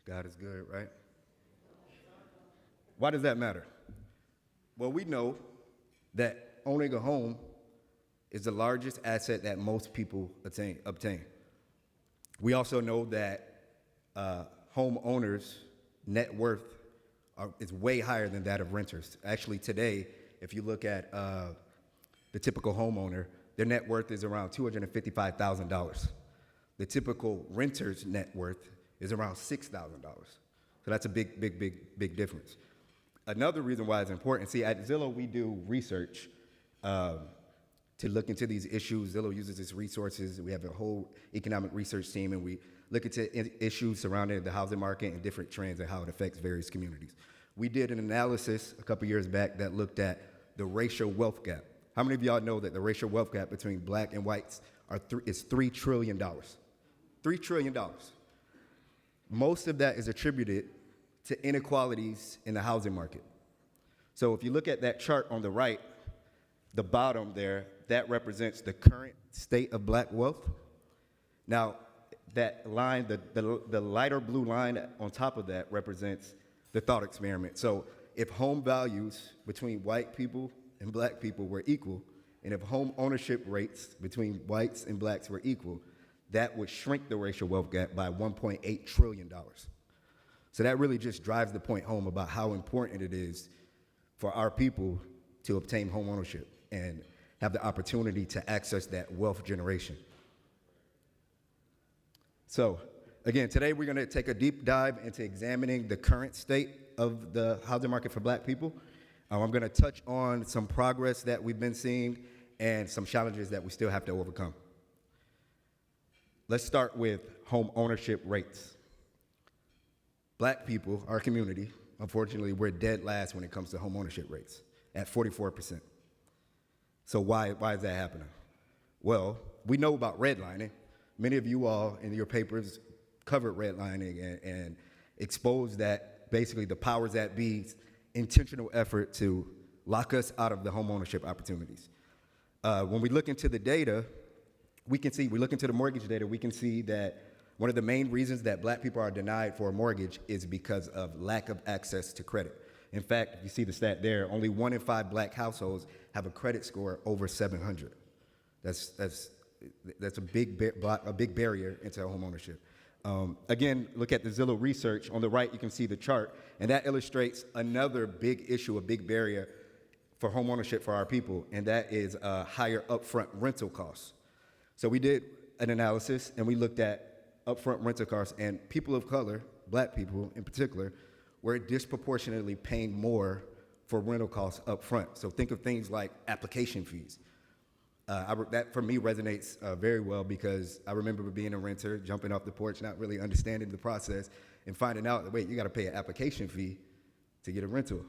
God is good, right? Why does that matter? Well, we know that owning a home is the largest asset that most people obtain. We also know that homeowners' net worth is way higher than that of renters. Actually, today, if you look at the typical homeowner, their net worth is around $255,000. The typical renter's net worth is around $6,000. So that's a big difference. Another reason why it's important, see, at Zillow, we do research to look into these issues. Zillow uses its resources. We have a whole economic research team, and we look into issues surrounding the housing market and different trends and how it affects various communities. We did an analysis a couple years back that looked at the racial wealth gap. How many of y'all know that the racial wealth gap between black and whites is $3 trillion? $3 trillion. Most of that is attributed to inequalities in the housing market. So if you look at that chart on the right, the bottom there, that represents the current state of black wealth. Now, that line, the lighter blue line on top of that represents the thought experiment. So if home values between white people and black people were equal, and if home ownership rates between whites and blacks were equal, that would shrink the racial wealth gap by $1.8 trillion. So that really just drives the point home about how important it is for our people to obtain home ownership and have the opportunity to access that wealth generation. So again, today we're gonna take a deep dive into examining the current state of the housing market for black people. I'm gonna touch on some progress that we've been seeing and some challenges that we still have to overcome. Let's start with home ownership rates. Black people, our community, unfortunately, we're dead last when it comes to home ownership rates at 44%. So why is that happening? Well, we know about redlining. Many of you all in your papers covered redlining and exposed that basically the powers that be's intentional effort to lock us out of the home ownership opportunities. When we look into the data, we look into the mortgage data, we can see that one of the main reasons that black people are denied for a mortgage is because of lack of access to credit. In fact, if you see the stat there, only 1 in 5 black households have a credit score over 700. That's a big barrier into home ownership. Again, look at the Zillow research. On the right, you can see the chart, and that illustrates another big issue, a big barrier for home ownership for our people, and that is higher upfront rental costs. So we did an analysis, and we looked at upfront rental costs, and people of color, black people in particular, were disproportionately paying more for rental costs up front. So think of things like application fees. That for me resonates very well because I remember being a renter, jumping off the porch, not really understanding the process, and finding out that, wait, you gotta pay an application fee to get a rental.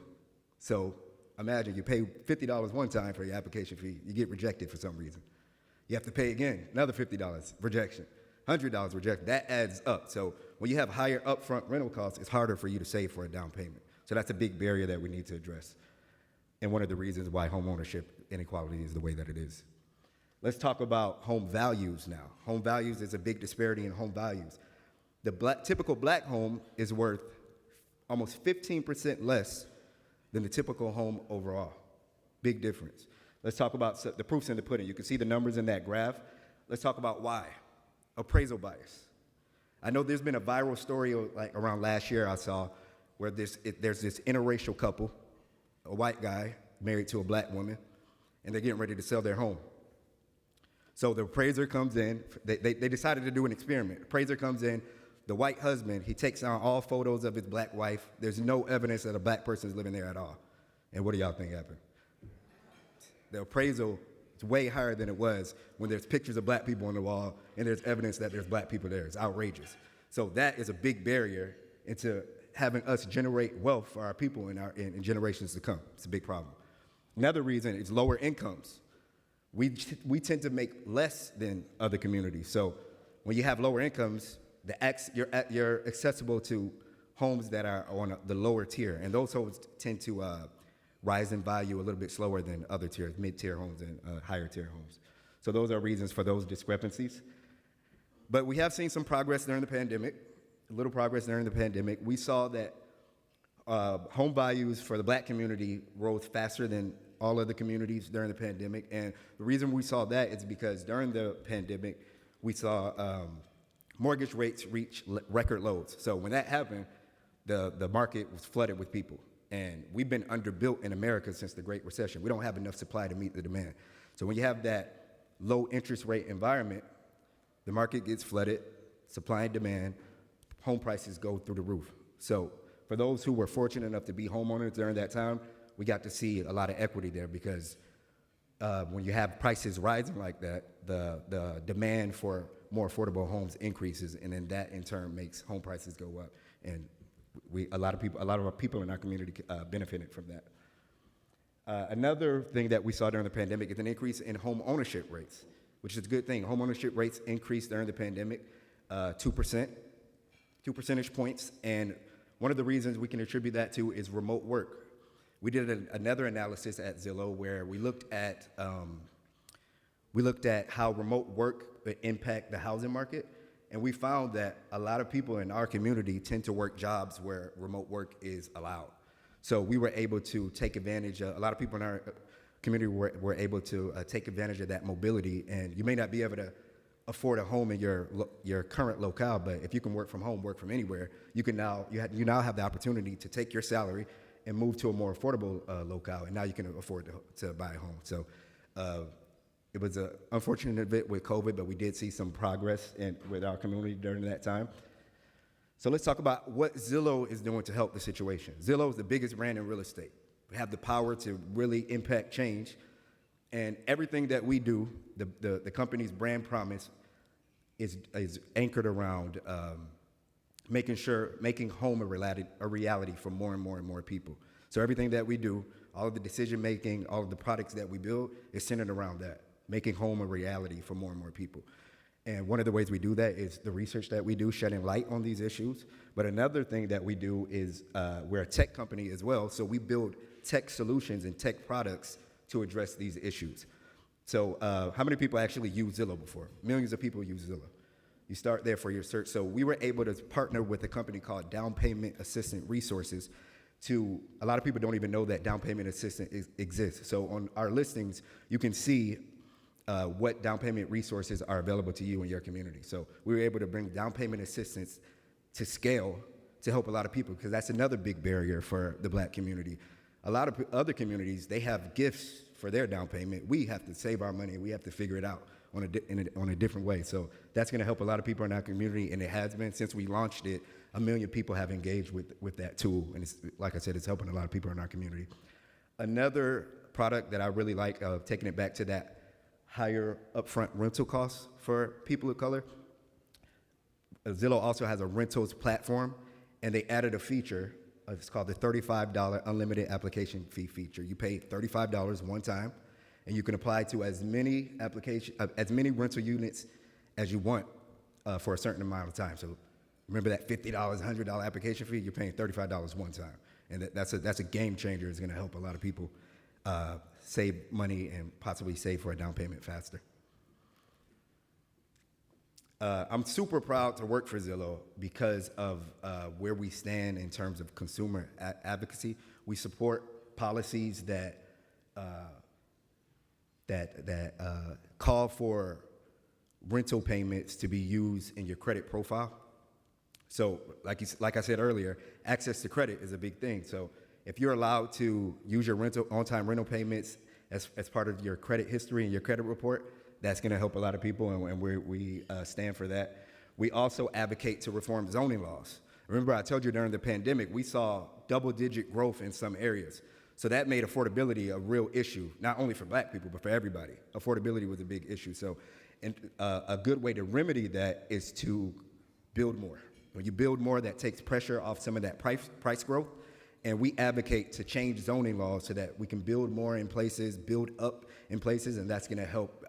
So imagine you pay $50 one time for your application fee, you get rejected for some reason. You have to pay again, another $50, rejection. $100 rejection, that adds up. So when you have higher upfront rental costs, it's harder for you to save for a down payment. So that's a big barrier that we need to address. And one of the reasons why home ownership inequality is the way that it is. Let's talk about home values now. Home values is a big disparity in home values. The typical black home is worth almost 15% less than the typical home overall. Big difference. Let's talk about the proofs in the pudding. You can see the numbers in that graph. Let's talk about why. Appraisal bias. I know there's been a viral story like around last year I saw where there's this interracial couple, a white guy married to a black woman, and they're getting ready to sell their home. So the appraiser comes in, they decided to do an experiment. Appraiser comes in, the white husband, he takes down all photos of his black wife. There's no evidence that a black person is living there at all. And what do y'all think happened? The appraisal is way higher than it was when there's pictures of black people on the wall and there's evidence that there's black people there. It's outrageous. So that is a big barrier into having us generate wealth for our people in generations to come. It's a big problem. Another reason is lower incomes. We tend to make less than other communities. So when you have lower incomes, you're accessible to homes that are on the lower tier, and those homes tend to rise in value a little bit slower than other tiers, mid-tier homes and higher tier homes. So those are reasons for those discrepancies. But we have seen some progress during the pandemic, a little progress during the pandemic. We saw that home values for the Black community rose faster than all other communities during the pandemic. And the reason we saw that is because during the pandemic, we saw mortgage rates reach record lows. So when that happened, the market was flooded with people. And we've been underbuilt in America since the Great Recession. We don't have enough supply to meet the demand. So when you have that low interest rate environment, the market gets flooded, supply and demand, home prices go through the roof. So for those who were fortunate enough to be homeowners during that time, we got to see a lot of equity there because when you have prices rising like that, the demand for more affordable homes increases, and then that in turn makes home prices go up. And a lot of our people in our community benefited from that. Another thing that we saw during the pandemic is an increase in home ownership rates, which is a good thing. Home ownership rates increased during the pandemic, 2%, 2 percentage points. And one of the reasons we can attribute that to is remote work. We did another analysis at Zillow where we looked at how remote work would impact the housing market. And we found that a lot of people in our community tend to work jobs where remote work is allowed. So we were able to take advantage of, a lot of people in our community were able to take advantage of that mobility. And you may not be able to afford a home in your current locale, but if you can work from home, work from anywhere, you now have the opportunity to take your salary and move to a more affordable locale, and now you can afford to buy a home. So it was an unfortunate event with COVID, but we did see some progress with our community during that time. So let's talk about what Zillow is doing to help the situation. Zillow is the biggest brand in real estate. We have the power to really impact change, and everything that we do, the company's brand promise is anchored around making home a reality for more and more and more people. So everything that we do, all of the decision making, all of the products that we build is centered around that, making home a reality for more and more people. And one of the ways we do that is the research that we do, shedding light on these issues. But another thing that we do is we're a tech company as well, so we build tech solutions and tech products to address these issues. So how many people actually use Zillow before? Millions of people use Zillow. You start there for your search. So we were able to partner with a company called Down Payment Assistant Resources a lot of people don't even know that down payment assistance exists. So on our listings, you can see what down payment resources are available to you in your community. So we were able to bring down payment assistance to scale to help a lot of people, because that's another big barrier for the Black community. A lot of other communities, they have gifts for their down payment. We have to save our money. We have to figure it out on a different way. So that's going to help a lot of people in our community, and it has been. Since we launched it, 1 million people have engaged with that tool, and it's, like I said, it's helping a lot of people in our community. Another product that I really like, taking it back to that higher upfront rental costs for people of color, Zillow also has a rentals platform, and they added a feature. It's called the $35 unlimited application fee feature. You pay $35 one time, and you can apply to as many rental units as you want for a certain amount of time. So remember that $50, $100 application fee? You're paying $35 one time, and that's a game changer. It's going to help a lot of people save money and possibly save for a down payment faster. I'm super proud to work for Zillow because of where we stand in terms of consumer advocacy. We support policies that call for rental payments to be used in your credit profile. So, like I said earlier, access to credit is a big thing. So, if you're allowed to use your on-time rental payments as part of your credit history and your credit report, that's going to help a lot of people, and we stand for that. We also advocate to reform zoning laws. Remember, I told you during the pandemic, we saw double-digit growth in some areas. So that made affordability a real issue, not only for Black people, but for everybody. Affordability was a big issue. So a good way to remedy that is to build more. When you build more, that takes pressure off some of that price growth. And we advocate to change zoning laws so that we can build more in places, build up in places, and that's going to help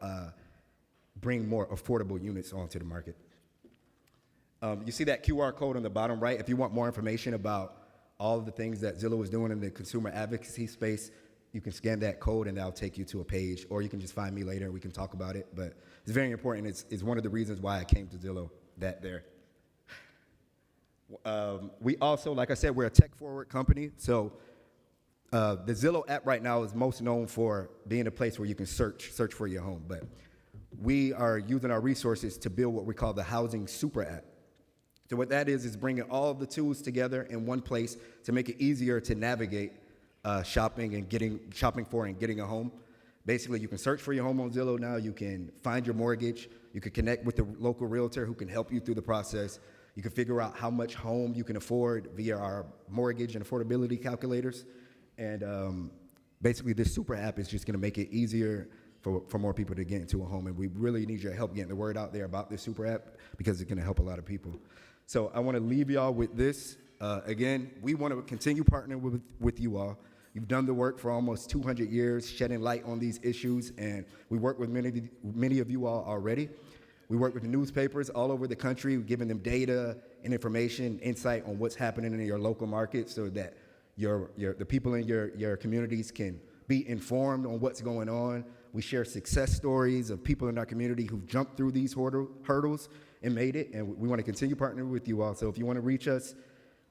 bring more affordable units onto the market. You see that QR code on the bottom right. If you want more information about all of the things that Zillow is doing in the consumer advocacy space, you can scan that code and that'll take you to a page, or you can just find me later and we can talk about it. But it's very important. It's one of the reasons why I came to Zillow, that there. We also, like I said, we're a tech-forward company. So the Zillow app right now is most known for being a place where you can search for your home. But we are using our resources to build what we call the Housing Super App. So what that is bringing all of the tools together in one place to make it easier to navigate shopping for and getting a home. Basically, you can search for your home on Zillow now. You can find your mortgage. You can connect with the local realtor who can help you through the process. You can figure out how much home you can afford via our mortgage and affordability calculators. And basically, this super app is just going to make it easier for more people to get into a home. And we really need your help getting the word out there about this super app because it's going to help a lot of people. So I want to leave y'all with this. Again, we want to continue partnering with you all. You've done the work for almost 200 years, shedding light on these issues, and we work with many of you all already. We work with the newspapers all over the country, giving them data and information, insight on what's happening in your local market so that the people in your communities can be informed on what's going on. We share success stories of people in our community who've jumped through these hurdles and made it, and we want to continue partnering with you all. So if you want to reach us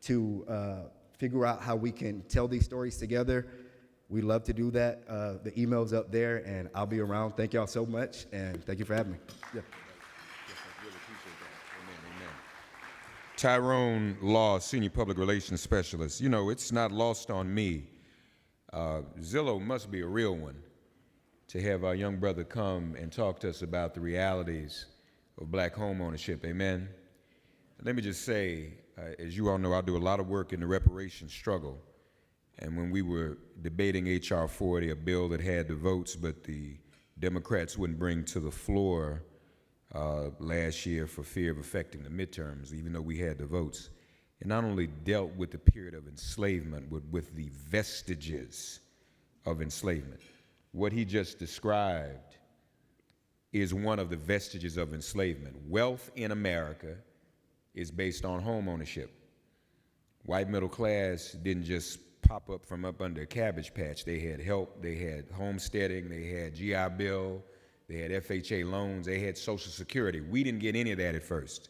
to figure out how we can tell these stories together, we love to do that. The email's up there, and I'll be around. Thank y'all so much, and thank you for having me. Yeah.
Tyrone Law, Senior Public Relations Specialist. You know, it's not lost on me. Zillow must be a real one to have our young brother come and talk to us about the realities of black home ownership. Amen. Let me just say, as you all know, I do a lot of work in the reparations struggle. And when we were debating H.R. 40, a bill that had the votes, but the Democrats wouldn't bring to the floor last year for fear of affecting the midterms, even though we had the votes, it not only dealt with the period of enslavement, but with the vestiges of enslavement. What he just described is one of the vestiges of enslavement. Wealth in America is based on home ownership. White middle class didn't just pop up from up under a cabbage patch. They had help, they had homesteading, they had GI Bill, they had FHA loans, they had Social Security. We didn't get any of that at first.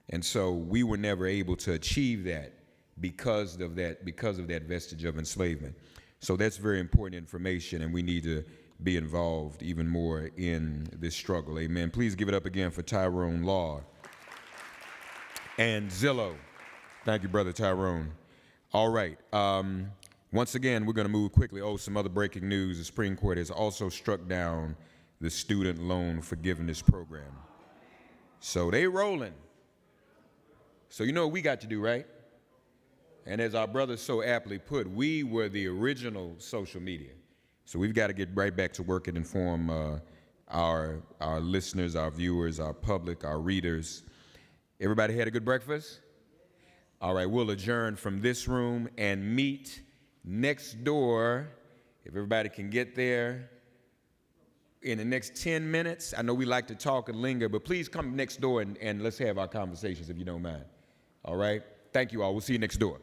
And so we were never able to achieve that because of that vestige of enslavement. So that's very important information, and we need to be involved even more in this struggle. Amen. Please give it up again for Tyrone Law and Zillow. Thank you, Brother Tyrone. All right. Once again, we're going to move quickly. Oh, some other breaking news. The Supreme Court has also struck down the student loan forgiveness program. So they rolling. So you know what we got to do, right? And as our brother so aptly put, we were the original social media. So we've got to get right back to work and inform our listeners, our viewers, our public, our readers. Everybody had a good breakfast? All right, we'll adjourn from this room and meet next door, if everybody can get there, in the next 10 minutes. I know we like to talk and linger, but please come next door and let's have our conversations if you don't mind. All right? Thank you all. We'll see you next door.